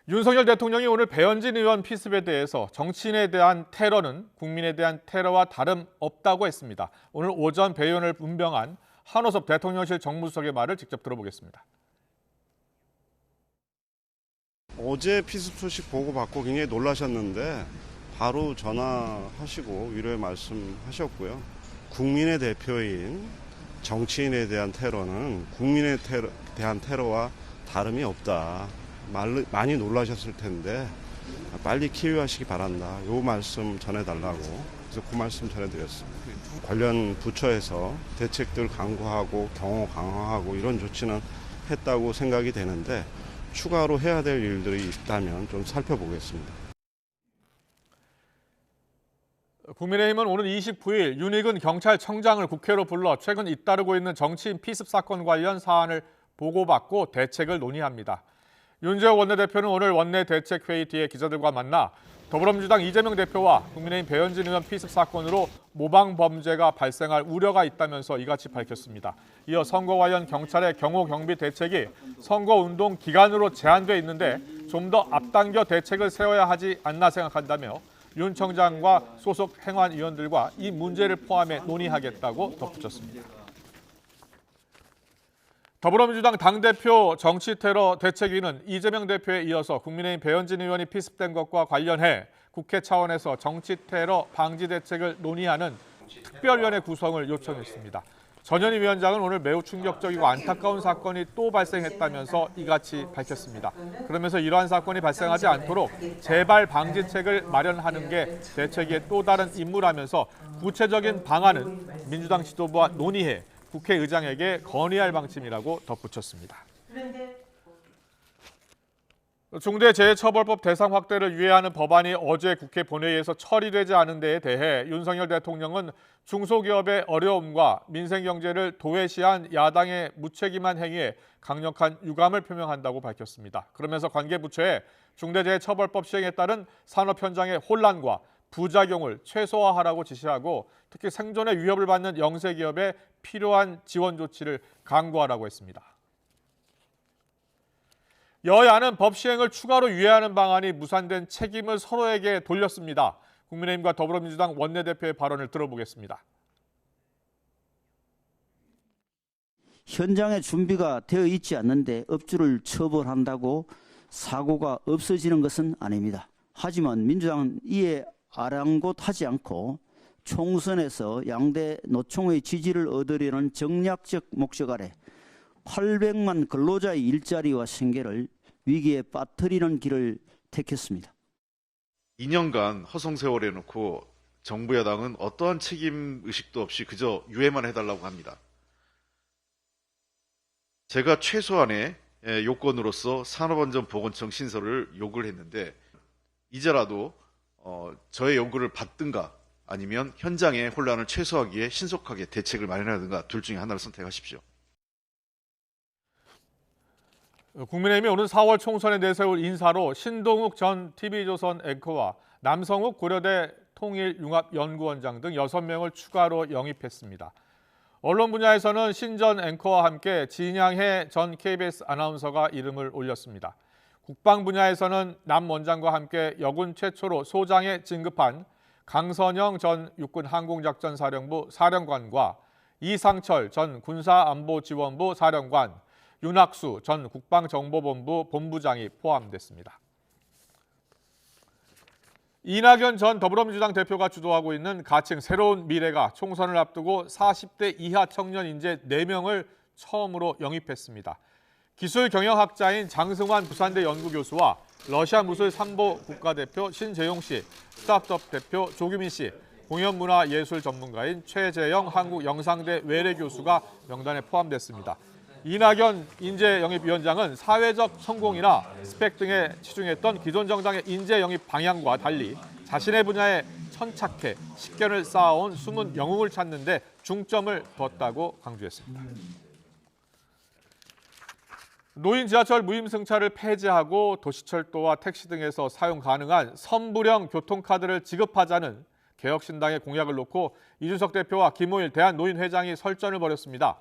윤석열 대통령이 오늘 배현진 의원 피습에 대해서 정치인에 대한 테러는 국민에 대한 테러와 다름없다고 했습니다. 오늘 오전 배 의원을 문병한 한호섭 대통령실 정무수석의 말을 직접 들어보겠습니다. 어제 피습 소식 보고받고 굉장히 놀라셨는데 바로 전화하시고 위로의 말씀하셨고요. 국민의 대표인 정치인에 대한 테러는 국민에 대한 테러와 다름이 없다. 많이 놀라셨을 텐데 빨리 키위하시기 바란다. 이 말씀 전해달라고 그래서 그 말씀 전해드렸습니다. 관련 부처에서 대책들 강구하고 경호 강화하고 이런 조치는 했다고 생각이 되는데 추가로 해야 될 일들이 있다면 좀 살펴보겠습니다. 국민의힘은 오는 29일 윤익은 경찰청장을 국회로 불러 최근 잇따르고 있는 정치인 피습 사건 관련 사안을 보고받고 대책을 논의합니다. 윤재호 원내대표는 오늘 원내대책회의 뒤에 기자들과 만나 더불어민주당 이재명 대표와 국민의힘 배현진 의원 피습 사건으로 모방 범죄가 발생할 우려가 있다면서 이같이 밝혔습니다. 이어 선거 관련 경찰의 경호 경비 대책이 선거운동 기간으로 제한돼 있는데 좀 더 앞당겨 대책을 세워야 하지 않나 생각한다며 윤 청장과 소속 행안위원들과 이 문제를 포함해 논의하겠다고 덧붙였습니다. 더불어민주당 당대표 정치테러 대책위는 이재명 대표에 이어서 국민의힘 배현진 의원이 피습된 것과 관련해 국회 차원에서 정치테러 방지 대책을 논의하는 특별위원회 구성을 요청했습니다. 전현희 위원장은 오늘 매우 충격적이고 안타까운 사건이 또 발생했다면서 이같이 밝혔습니다. 그러면서 이러한 사건이 발생하지 않도록 재발 방지책을 마련하는 게 대책위의 또 다른 임무라면서 구체적인 방안은 민주당 지도부와 논의해 국회의장에게 건의할 방침이라고 덧붙였습니다. 중대재해처벌법 대상 확대를 유예하는 법안이 어제 국회 본회의에서 처리되지 않은 데에 대해 윤석열 대통령은 중소기업의 어려움과 민생경제를 도외시한 야당의 무책임한 행위에 강력한 유감을 표명한다고 밝혔습니다. 그러면서 관계부처에 중대재해처벌법 시행에 따른 산업 현장의 혼란과 부작용을 최소화하라고 지시하고 특히 생존의 위협을 받는 영세기업에 필요한 지원 조치를 강구하라고 했습니다. 여야는 법 시행을 추가로 유예하는 방안이 무산된 책임을 서로에게 돌렸습니다. 국민의힘과 더불어민주당 원내대표의 발언을 들어보겠습니다. 현장에 준비가 되어 있지 않는데 업주를 처벌한다고 사고가 없어지는 것은 아닙니다. 하지만 민주당은 이에 아랑곳하지 않고 총선에서 양대 노총의 지지를 얻으려는 정략적 목적 아래 800만 근로자의 일자리와 생계를 위기에 빠뜨리는 길을 택했습니다. 2년간 허송세월에 놓고 정부 여당은 어떠한 책임의식도 없이 그저 유예만 해달라고 합니다. 제가 최소한의 요건으로서 산업안전보건청 신설을 요구를 했는데 이제라도 저의 요구를 받든가 아니면 현장의 혼란을 최소화하기 위해 신속하게 대책을 마련하든가 둘 중에 하나를 선택하십시오. 국민의힘이 오는 4월 총선에 내세울 인사로 신동욱 전 TV조선 앵커와 남성욱 고려대 통일융합연구원장 등 6명을 추가로 영입했습니다. 언론 분야에서는 신 전 앵커와 함께 진양해 전 KBS 아나운서가 이름을 올렸습니다. 국방 분야에서는 남 원장과 함께 여군 최초로 소장에 진급한 강선영 전 육군항공작전사령부 사령관과 이상철 전 군사안보지원부 사령관, 윤학수 전 국방정보본부 본부장이 포함됐습니다. 이낙연 전 더불어민주당 대표가 주도하고 있는 가칭 새로운 미래가 총선을 앞두고 40대 이하 청년 인재 4명을 처음으로 영입했습니다. 기술경영학자인 장승환 부산대 연구교수와 러시아 무술 삼보 국가대표 신재용 씨, 스타트업 대표 조규민 씨, 공연문화예술 전문가인 최재영 한국영상대 외래 교수가 명단에 포함됐습니다. 이낙연 인재영입위원장은 사회적 성공이나 스펙 등에 치중했던 기존 정당의 인재 영입 방향과 달리 자신의 분야에 천착해 식견을 쌓아온 숨은 영웅을 찾는 데 중점을 뒀다고 강조했습니다. 노인 지하철 무임승차를 폐지하고 도시철도와 택시 등에서 사용 가능한 선불형 교통카드를 지급하자는 개혁신당의 공약을 놓고 이준석 대표와 김호일 대한노인회장이 설전을 벌였습니다.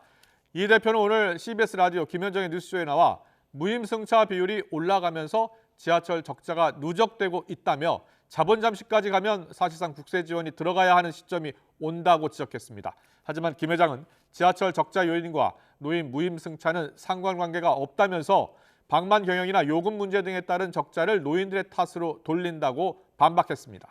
이 대표는 오늘 CBS 라디오 김현정의 뉴스쇼에 나와 무임승차 비율이 올라가면서 지하철 적자가 누적되고 있다며 자본 잠식까지 가면 사실상 국세 지원이 들어가야 하는 시점이 온다고 지적했습니다. 하지만 김 회장은 지하철 적자 요인과 노인 무임승차는 상관관계가 없다면서 방만 경영이나 요금 문제 등에 따른 적자를 노인들의 탓으로 돌린다고 반박했습니다.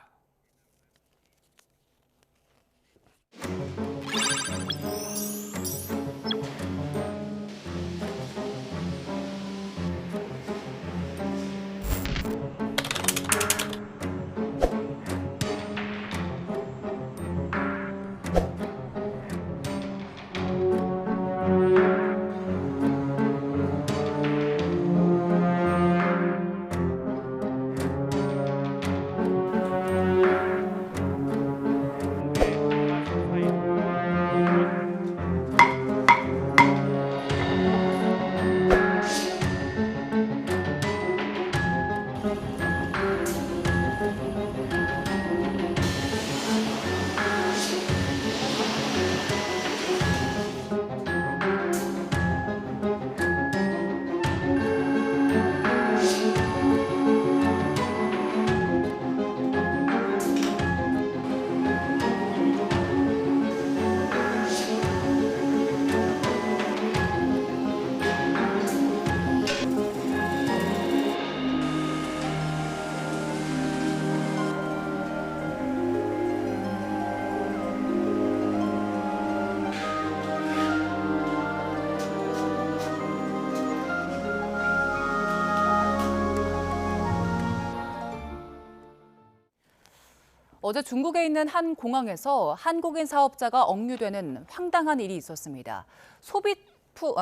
어제 중국에 있는 한 공항에서 한국인 사업자가 억류되는 황당한 일이 있었습니다.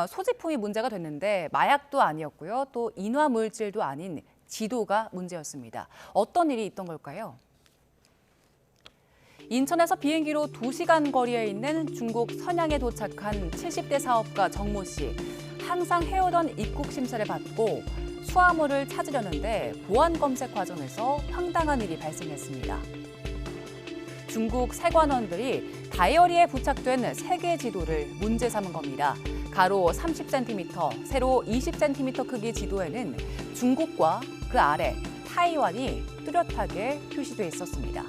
소지품이 문제가 됐는데 마약도 아니었고요. 또 인화물질도 아닌 지도가 문제였습니다. 어떤 일이 있던 걸까요? 인천에서 비행기로 2시간 거리에 있는 중국 선양에 도착한 70대 사업가 정모 씨. 항상 해오던 입국 심사를 받고 수화물을 찾으려는데 보안 검색 과정에서 황당한 일이 발생했습니다. 중국 세관원들이 다이어리에 부착된 세계 지도를 문제 삼은 겁니다. 가로 30cm, 세로 20cm 크기 지도에는 중국과 그 아래 타이완이 뚜렷하게 표시돼 있었습니다.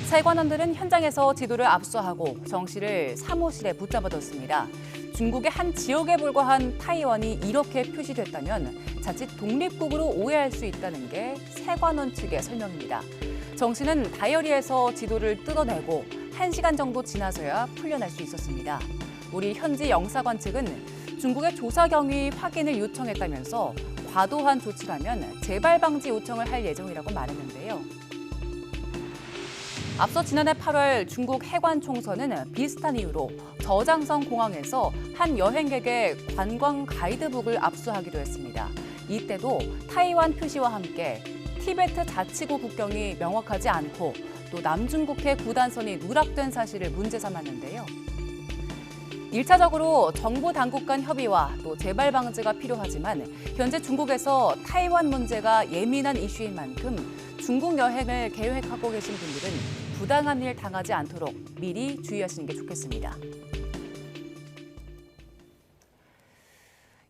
세관원들은 현장에서 지도를 압수하고 정 씨를 사무실에 붙잡아뒀습니다. 중국의 한 지역에 불과한 타이완이 이렇게 표시됐다면 자칫 독립국으로 오해할 수 있다는 게 세관원 측의 설명입니다. 정 씨는 다이어리에서 지도를 뜯어내고 1시간 정도 지나서야 풀려날 수 있었습니다. 우리 현지 영사관 측은 중국의 조사 경위 확인을 요청했다면서 과도한 조치라면 재발 방지 요청을 할 예정이라고 말했는데요. 앞서 지난해 8월 중국 해관 총서는 비슷한 이유로 저장성 공항에서 한 여행객의 관광 가이드북을 압수하기로 했습니다. 이때도 타이완 표시와 함께 티베트 자치구 국경이 명확하지 않고 또 남중국해 구단선이 누락된 사실을 문제 삼았는데요. 1차적으로 정보 당국 간 협의와 또 재발 방지가 필요하지만 현재 중국에서 타이완 문제가 예민한 이슈인 만큼 중국 여행을 계획하고 계신 분들은 부당한 일 당하지 않도록 미리 주의하시는 게 좋겠습니다.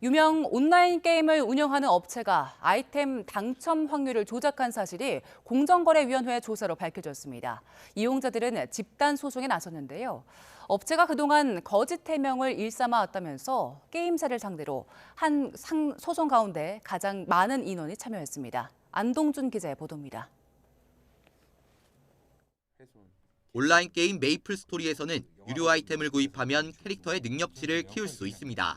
유명 온라인 게임을 운영하는 업체가 아이템 당첨 확률을 조작한 사실이 공정거래위원회 조사로 밝혀졌습니다. 이용자들은 집단 소송에 나섰는데요. 업체가 그동안 거짓 해명을 일삼아왔다면서 게임사를 상대로 한 소송 가운데 가장 많은 인원이 참여했습니다. 안동준 기자의 보도입니다. 온라인 게임 메이플 스토리에서는 유료 아이템을 구입하면 캐릭터의 능력치를 키울 수 있습니다.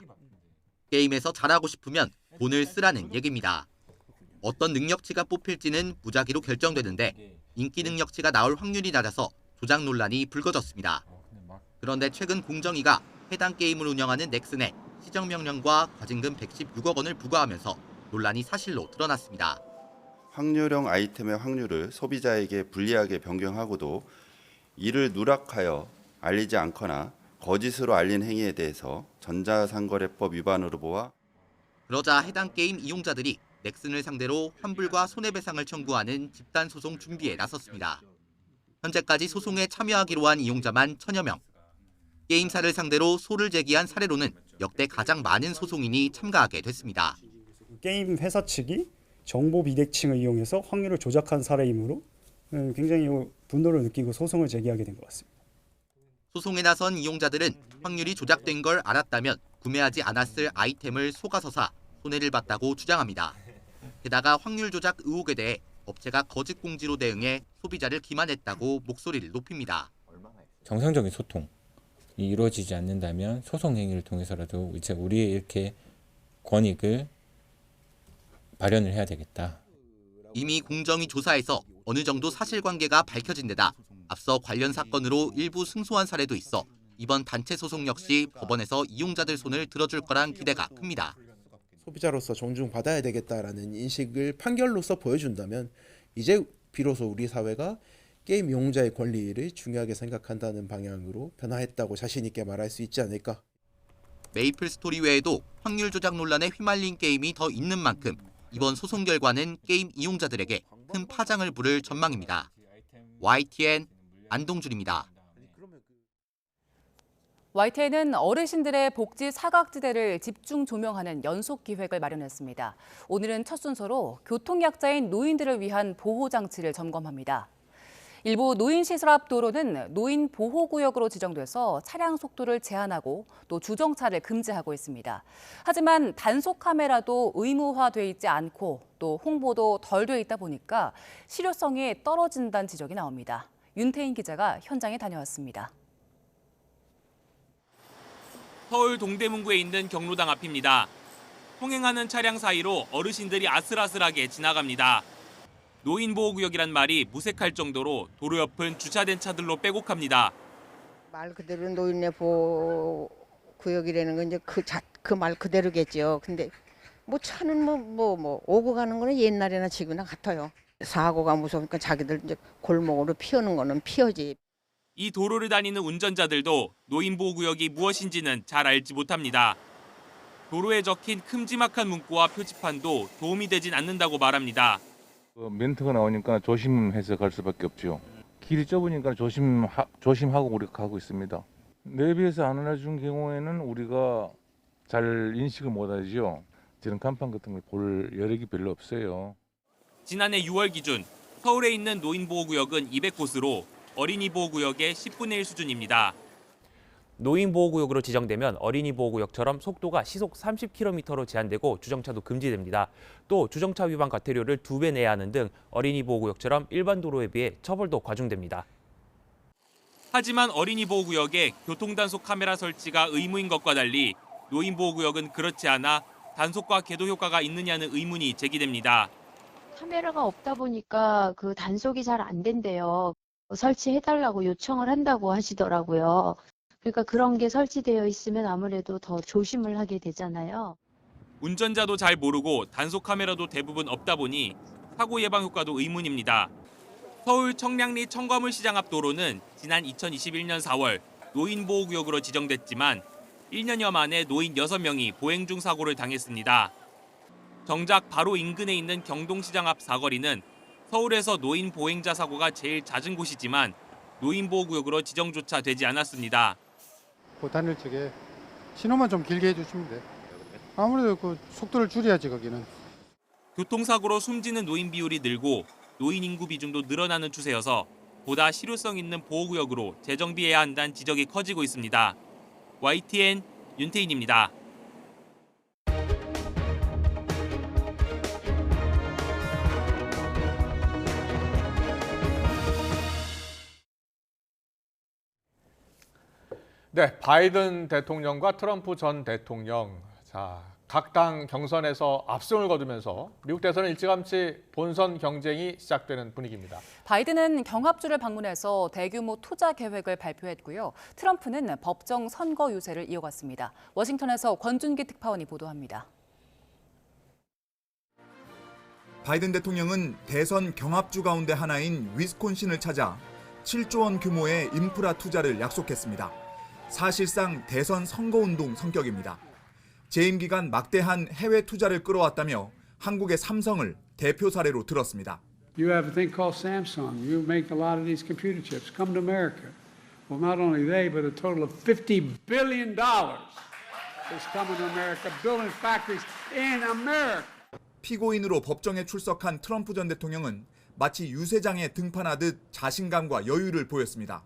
게임에서 잘하고 싶으면 돈을 쓰라는 얘기입니다. 어떤 능력치가 뽑힐지는 무작위로 결정되는데 인기 능력치가 나올 확률이 낮아서 조작 논란이 불거졌습니다. 그런데 최근 공정위가 해당 게임을 운영하는 넥슨에 시정명령과 과징금 116억 원을 부과하면서 논란이 사실로 드러났습니다. 확률형 아이템의 확률을 소비자에게 불리하게 변경하고도 이를 누락하여 알리지 않거나 거짓으로 알린 행위에 대해서 전자상거래법 위반으로 보아 그러자 해당 게임 이용자들이 넥슨을 상대로 환불과 손해배상을 청구하는 집단 소송 준비에 나섰습니다. 현재까지 소송에 참여하기로 한 이용자만 1000여 명. 게임사를 상대로 소를 제기한 사례로는 역대 가장 많은 소송인이 참가하게 됐습니다. 게임 회사 측이 정보 비대칭을 이용해서 확률을 조작한 사례이므로 굉장히 분노를 느끼고 소송을 제기하게 된 것 같습니다. 소송에 나선 이용자들은 확률이 조작된 걸 알았다면 구매하지 않았을 아이템을 속아서 사 손해를 봤다고 주장합니다. 게다가 확률 조작 의혹에 대해 업체가 거짓 공지로 대응해 소비자를 기만했다고 목소리를 높입니다. 정상적인 소통이 이루어지지 않는다면 소송 행위를 통해서라도 이제 우리의 이렇게 권익을 발현을 해야 되겠다. 이미 공정위 조사에서 어느 정도 사실관계가 밝혀진 데다 앞서 관련 사건으로 일부 승소한 사례도 있어 이번 단체 소송 역시 법원에서 이용자들 손을 들어줄 거란 기대가 큽니다. 소비자로서 존중받아야 되겠다라는 인식을 판결로서 보여준다면 이제 비로소 우리 사회가 게임 이용자의 권리를 중요하게 생각한다는 방향으로 변화했다고 자신 있게 말할 수 있지 않을까. 메이플 스토리 외에도 확률 조작 논란에 휘말린 게임이 더 있는 만큼 이번 소송 결과는 게임 이용자들에게 큰 파장을 부를 전망입니다. YTN 안동준입니다. YTN은 어르신들의 복지 사각지대를 집중 조명하는 연속 기획을 마련했습니다. 오늘은 첫 순서로 교통약자인 노인들을 위한 보호장치를 점검합니다. 일부 노인시설 앞 도로는 노인 보호구역으로 지정돼서 차량 속도를 제한하고 또 주정차를 금지하고 있습니다. 하지만 단속 카메라도 의무화돼 있지 않고 또 홍보도 덜 돼 있다 보니까 실효성이 떨어진다는 지적이 나옵니다. 윤태인 기자가 현장에 다녀왔습니다. 서울 동대문구에 있는 경로당 앞입니다. 통행하는 차량 사이로 어르신들이 아슬아슬하게 지나갑니다. 노인보호구역이란 말이 무색할 정도로 도로 옆은 주차된 차들로 빼곡합니다. 말 그대로 노인의 보호구역이라는 건 이제 그 말 그대로겠죠. 근데 뭐 차는 뭐 오고 가는 거는 옛날이나 지금이나 같아요. 사고가 무서우니까 자기들 이제 골목으로 피우는 거는 피하지. 이 도로를 다니는 운전자들도 노인보호구역이 무엇인지는 잘 알지 못합니다. 도로에 적힌 큼지막한 문구와 표지판도 도움이 되진 않는다고 말합니다. 멘트가 나오니까 조심해서 갈 수밖에 없죠. 길이 좁으니까 조심하고 우리가 가고 있습니다. 내비에서 안 알려준 경우에는 우리가 잘 인식을 못하죠. 저런 간판 같은 걸 볼 여력이 별로 없어요. 지난해 6월 기준 서울에 있는 노인보호구역은 200곳으로 어린이 보호구역의 10분의 1 수준입니다. 노인보호구역으로 지정되면 어린이보호구역처럼 속도가 시속 30km로 제한되고 주정차도 금지됩니다. 또 주정차 위반 과태료를 2배 내야 하는 등 어린이보호구역처럼 일반 도로에 비해 처벌도 과중됩니다. 하지만 어린이보호구역에 교통단속 카메라 설치가 의무인 것과 달리 노인보호구역은 그렇지 않아 단속과 계도 효과가 있느냐는 의문이 제기됩니다. 카메라가 없다 보니까 그 단속이 잘 안 된대요. 설치해달라고 요청을 한다고 하시더라고요. 그러니까 그런 게 설치되어 있으면 아무래도 더 조심을 하게 되잖아요. 운전자도 잘 모르고 단속 카메라도 대부분 없다 보니 사고 예방 효과도 의문입니다. 서울 청량리 청과물시장 앞 도로는 지난 2021년 4월 노인보호구역으로 지정됐지만 1년여 만에 노인 6명이 보행 중 사고를 당했습니다. 정작 바로 인근에 있는 경동시장 앞 사거리는 서울에서 노인 보행자 사고가 제일 잦은 곳이지만 노인보호구역으로 지정조차 되지 않았습니다. 단일 쪽에 신호만 좀 길게 해주시면 돼요. 아무래도 그 속도를 줄여야지 거기는. 교통사고로 숨지는 노인 비율이 늘고 노인 인구 비중도 늘어나는 추세여서 보다 실효성 있는 보호구역으로 재정비해야 한다는 지적이 커지고 있습니다. YTN 윤태인입니다. 네, 바이든 대통령과 트럼프 전 대통령, 각 당 경선에서 압승을 거두면서 미국 대선은 일찌감치 본선 경쟁이 시작되는 분위기입니다. 바이든은 경합주를 방문해서 대규모 투자 계획을 발표했고요. 트럼프는 법정 선거 유세를 이어갔습니다. 워싱턴에서 권준기 특파원이 보도합니다. 바이든 대통령은 대선 경합주 가운데 하나인 위스콘신을 찾아 7조 원 규모의 인프라 투자를 약속했습니다. 사실상 대선 선거운동 성격입니다. 재임 기간 막대한 해외 투자를 끌어왔다며 한국의 삼성을 대표 사례로 들었습니다. You have a thing called Samsung. You make a lot of these computer chips. Come to America. Well, not only they, but a total of $50 billion is coming to America, building factories in America. 피고인으로 법정에 출석한 트럼프 전 대통령은 마치 유세장에 등판하듯 자신감과 여유를 보였습니다.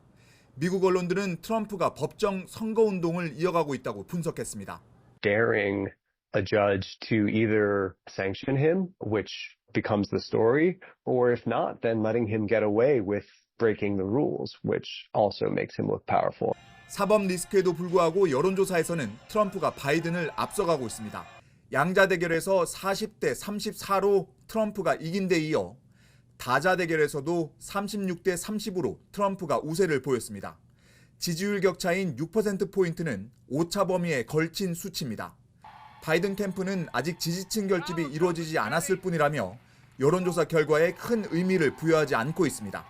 미국 언론들은 트럼프가 법정 선거운동을 이어가고 있다고 분석했습니다. Daring a judge to either sanction him, which becomes the story, or if not, then letting him get away with breaking the rules, which also makes him look powerful. 사법 리스크에도 불구하고 여론조사에서는 트럼프가 바이든을 앞서가고 있습니다. 양자 대결에서 40대 34로 트럼프가 이긴 데 이어 다자 대결에서도 36대 30으로 트럼프가 우세를 보였습니다. 지지율 격차인 6%포인트는 오차 범위에 걸친 수치입니다. 바이든 캠프는 아직 지지층 결집이 이루어지지 않았을 뿐이라며 여론조사 결과에 큰 의미를 부여하지 않고 있습니다.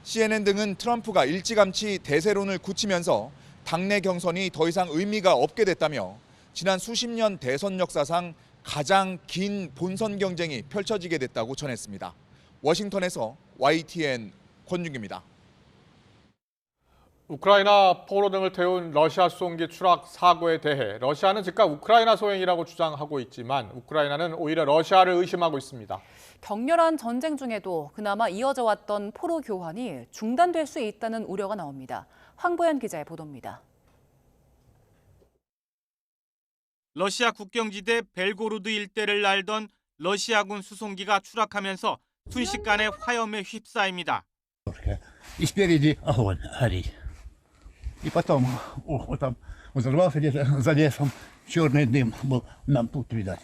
CNN 등은 트럼프가 일찌감치 대세론을 굳히면서 당내 경선이 더 이상 의미가 없게 됐다며 지난 수십 년 대선 역사상 가장 긴 본선 경쟁이 펼쳐지게 됐다고 전했습니다. 워싱턴에서 YTN 권준기입니다. 우크라이나 포로 등을 태운 러시아 수송기 추락 사고에 대해 러시아는 즉각 우크라이나 소행이라고 주장하고 있지만 우크라이나는 오히려 러시아를 의심하고 있습니다. 격렬한 전쟁 중에도 그나마 이어져 왔던 포로 교환이 중단될 수 있다는 우려가 나옵니다. 황보현 기자의 보도입니다. 러시아 국경지대 벨고로드 일대를 날던 러시아군 수송기가 추락하면서 순식간에 화염에 휩싸입니다. И потом вот там взорвался где-то за лесом, черный дым был, нам тут видать.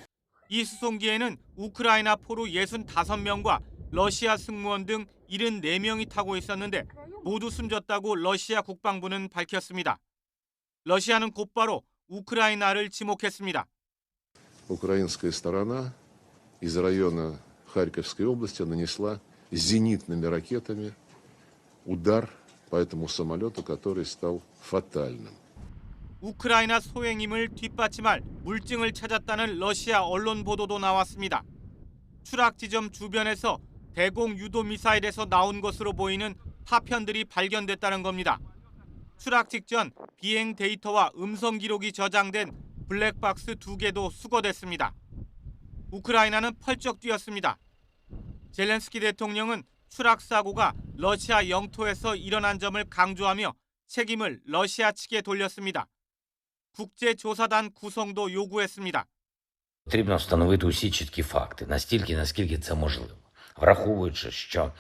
이 수송기에는 우크라이나 포로 65명과 러시아 승무원 등 74명이 타고 있었는데 모두 숨졌다고 러시아 국방부는 밝혔습니다. 러시아는 곧바로 우크라이나를 지목했습니다. Украинская сторона из района Харьковской области нанесла зенитными ракетами удар по этому самолету, который стал фатальным. 우크라이나 소행임을 뒷받침할 물증을 찾았다는 러시아 언론 보도도 나왔습니다. 추락 지점 주변에서 대공 유도 미사일에서 나온 것으로 보이는 파편들이 발견됐다는 겁니다. 추락 직전 비행 데이터와 음성 기록이 저장된 블랙박스 2개도 수거됐습니다. 우크라이나는 펄쩍 뛰었습니다. 젤렌스키 대통령은 추락 사고가 러시아 영토에서 일어난 점을 강조하며 책임을 러시아 측에 돌렸습니다. 국제조사단 구성도 요구했습니다. Потрібно встановити усі чіткі факти, настільки, наскільки це можливо. Враховуючи, що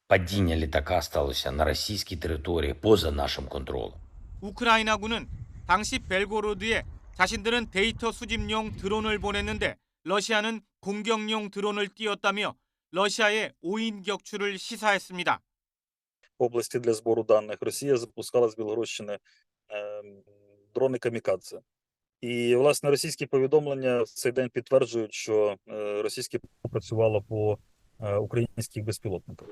падіння літака сталося на російській території поза нашим контролем. 우크라이나군은 당시 벨고로드에 자신들은 데이터 수집용 드론을 보냈는데 러시아는 공격용 드론을 띄웠다며 러시아의 오인 격추를 시사했습니다. області для збору даних Росія запускала з Білгородщини дрони камікадзе. І, власне, російські повідомлення в цей день підтверджують, що російські працювало по українських безпілотниках.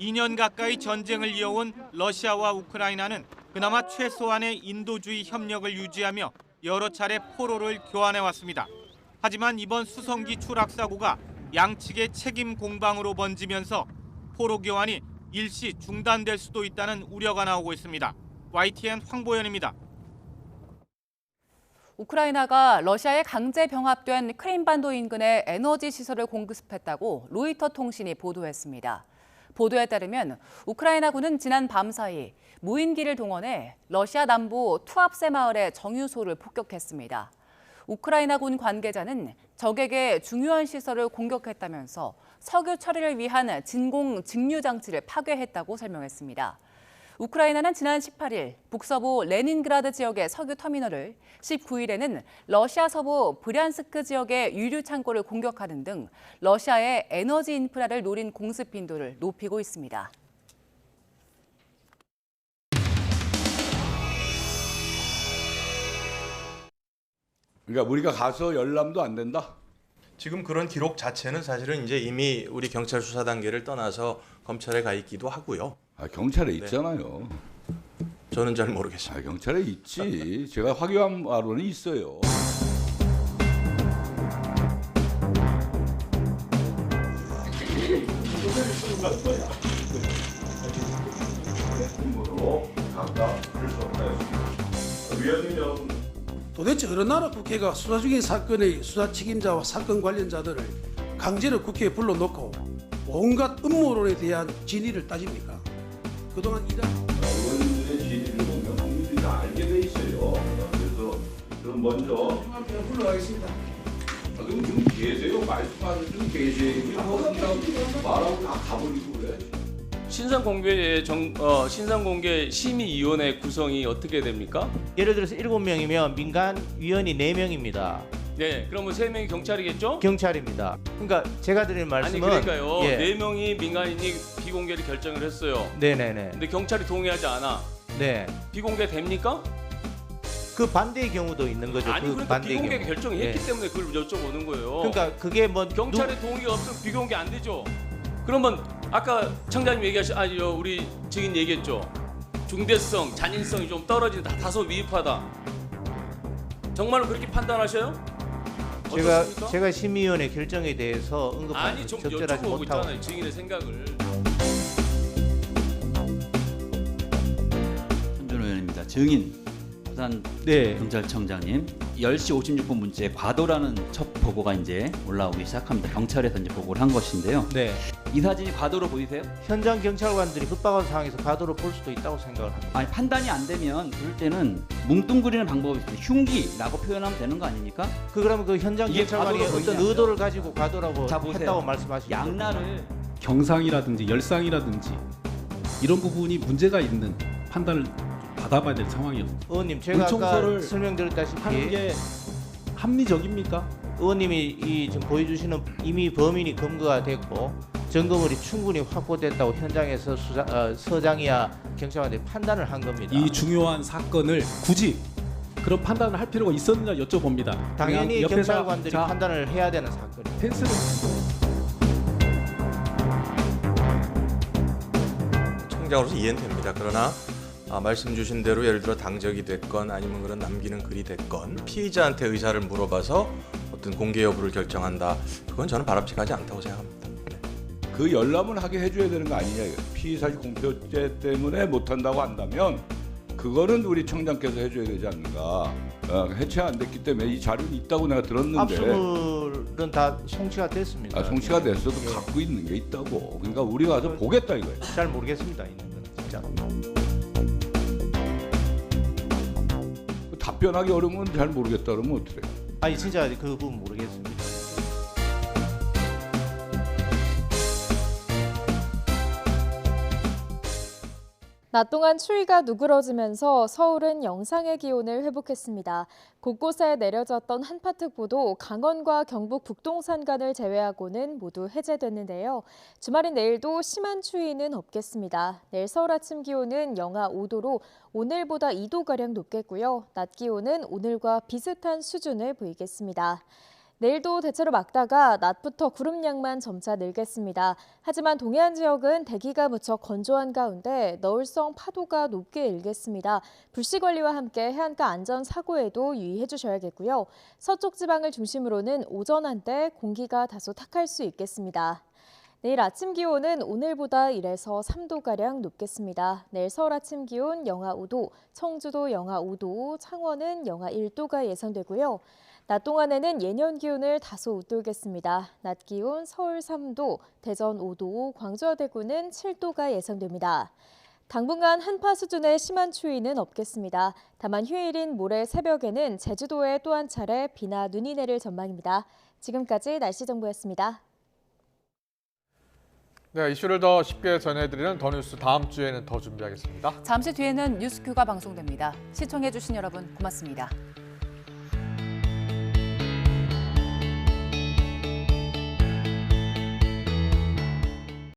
2년 가까이 전쟁을 이어온 러시아와 우크라이나는 그나마 최소한의 인도주의 협력을 유지하며 여러 차례 포로를 교환해왔습니다. 하지만 이번 수송기 추락 사고가 양측의 책임 공방으로 번지면서 포로 교환이 일시 중단될 수도 있다는 우려가 나오고 있습니다. YTN 황보현입니다. 우크라이나가 러시아에 강제 병합된 크림반도 인근의 에너지 시설을 공습했다고 로이터 통신이 보도했습니다. 보도에 따르면 우크라이나군은 지난 밤 사이 무인기를 동원해 러시아 남부 투합세 마을의 정유소를 폭격했습니다. 우크라이나군 관계자는 적에게 중요한 시설을 공격했다면서 석유 처리를 위한 진공 증류 장치를 파괴했다고 설명했습니다. 우크라이나는 지난 18일 북서부 레닌그라드 지역의 석유 터미널을, 19일에는 러시아 서부 브리안스크 지역의 유류 창고를 공격하는 등 러시아의 에너지 인프라를 노린 공습 빈도를 높이고 있습니다. 그러니까 우리가 가서 열람도 안 된다? 지금 그런 기록 자체는 사실은 이제 이미 우리 경찰 수사 단계를 떠나서 검찰에 가 있기도 하고요. 아, 경찰에 있잖아요. 저는 잘 모르겠습니다. 아, 경찰에 있지. 제가 확인한 바로는 있어요. 도대체 어느 나라 국회가 수사 중인 사건의 수사 책임자와 사건 관련자들을 강제로 국회에 불러놓고 온갖 음모론에 대한 진위를 따집니까? 그동안 의원들의 진위를 보면 국민들이 다 알게 돼 있어요. 그래서 그럼 먼저 불러가겠습니다. 그럼 좀 계세요. 말씀하는 좀 계세요. 말하고 다 가버리고 그래. 신상공개 심의위원회 구성이 어떻게 됩니까? 예를 들어서 7명이면 민간 위원이 4명입니다. 네, 그러면 3명이 경찰이겠죠? 경찰입니다. 그러니까 제가 드릴 말씀은 아니 그러니까요. 예. 4명이 민간인이 비공개를 결정을 했어요. 네네네. 근데 경찰이 동의하지 않아. 네. 비공개 됩니까? 그 반대의 경우도 있는 거죠. 아니 그 그러니까 반대의 비공개 경우. 결정을 했기 예. 때문에 그걸 여쭤보는 거예요. 그러니까 그게 뭐 경찰의 동의가 없으면 비공개 안 되죠. 그러면 아까 청장님 우리 증인 얘기했죠. 중대성, 잔인성이 좀 떨어진다. 다소 미흡하다. 정말로 그렇게 판단하셔요? 어떻습니까? 제가 심의위원회 결정에 대해서 언급하는 아니 좀 적절하지 여쭤보고 못하고 있잖아요. 증인의 생각을. 손준호 의원입니다. 증인 부산 경찰청장님 10시 56분 문자에 과도라는 첫 보고가 이제 올라오기 시작합니다. 경찰에서 이제 보고를 한 것인데요. 네. 이 사진이 과도로 보이세요? 현장 경찰관들이 급박한 상황에서 과도로 볼 수도 있다고 생각을 합니다. 아니 판단이 안 되면 그럴 때는 뭉뚱그리는 방법이 있습니다. 흉기라고 표현하면 되는 거 아닙니까? 그러면 그 현장 경찰관이 어떤 의도를 가지고 과도라고 자, 보세요. 했다고 말씀하시는 양날을 경상이라든지 열상이라든지 이런 부분이 문제가 있는 판단을 받아봐야 될 상황이었습니다. 의원님 제가 아까 설명드렸다시피 하는 게 합리적입니까? 의원님이 지금 보여주시는 이미 범인이 검거가 됐고 증거물이 충분히 확보됐다고 현장에서 서장이야 경찰관들이 판단을 한 겁니다. 이 중요한 사건을 굳이 그런 판단을 할 필요가 있었느냐 여쭤봅니다. 당연히 옆에서 경찰관들이 판단을 해야 되는 사건이에요. 펜스를 청장으로서 이해는 됩니다. 그러나 말씀 주신 대로 예를 들어 당적이 됐건 아니면 그런 남기는 글이 됐건 피의자한테 의사를 물어봐서 어떤 공개 여부를 결정한다. 그건 저는 바람직하지 않다고 생각합니다. 그 열람을 하게 해줘야 되는 거 아니냐. 피의사실 공표죄 때문에 못한다고 한다면 그거는 우리 청장께서 해줘야 되지 않는가. 해체 안 됐기 때문에 이 자료는 있다고 내가 들었는데. 압수물은 다 송치가 됐습니다. 송치가 됐어도 갖고 있는 게 있다고. 그러니까 우리가 가서 보겠다 이거예요. 잘 모르겠습니다. 있는 거는 진짜. 답변하기 어려우면 잘 모르겠다 그러면 어떡해요? 아니 진짜 그 부분 모르겠습니다. 낮 동안 추위가 누그러지면서 서울은 영상의 기온을 회복했습니다. 곳곳에 내려졌던 한파특보도 강원과 경북 북동산간을 제외하고는 모두 해제됐는데요. 주말인 내일도 심한 추위는 없겠습니다. 내일 서울 아침 기온은 영하 5도로 오늘보다 2도가량 높겠고요. 낮 기온은 오늘과 비슷한 수준을 보이겠습니다. 내일도 대체로 맑다가 낮부터 구름량만 점차 늘겠습니다. 하지만 동해안 지역은 대기가 무척 건조한 가운데 너울성 파도가 높게 일겠습니다. 불씨 관리와 함께 해안가 안전 사고에도 유의해 주셔야겠고요. 서쪽 지방을 중심으로는 오전 한때 공기가 다소 탁할 수 있겠습니다. 내일 아침 기온은 오늘보다 1에서 3도가량 높겠습니다. 내일 서울 아침 기온 영하 5도, 청주도 영하 5도, 창원은 영하 1도가 예상되고요. 낮 동안에는 예년 기온을 다소 웃돌겠습니다. 낮 기온 서울 3도, 대전 5도, 광주와 대구는 7도가 예상됩니다. 당분간 한파 수준의 심한 추위는 없겠습니다. 다만 휴일인 모레 새벽에는 제주도에 또 한 차례 비나 눈이 내릴 전망입니다. 지금까지 날씨 정보였습니다. 네, 이슈를 더 쉽게 전해드리는 더 뉴스 다음 주에는 더 준비하겠습니다. 잠시 뒤에는 뉴스큐가 방송됩니다. 시청해주신 여러분 고맙습니다.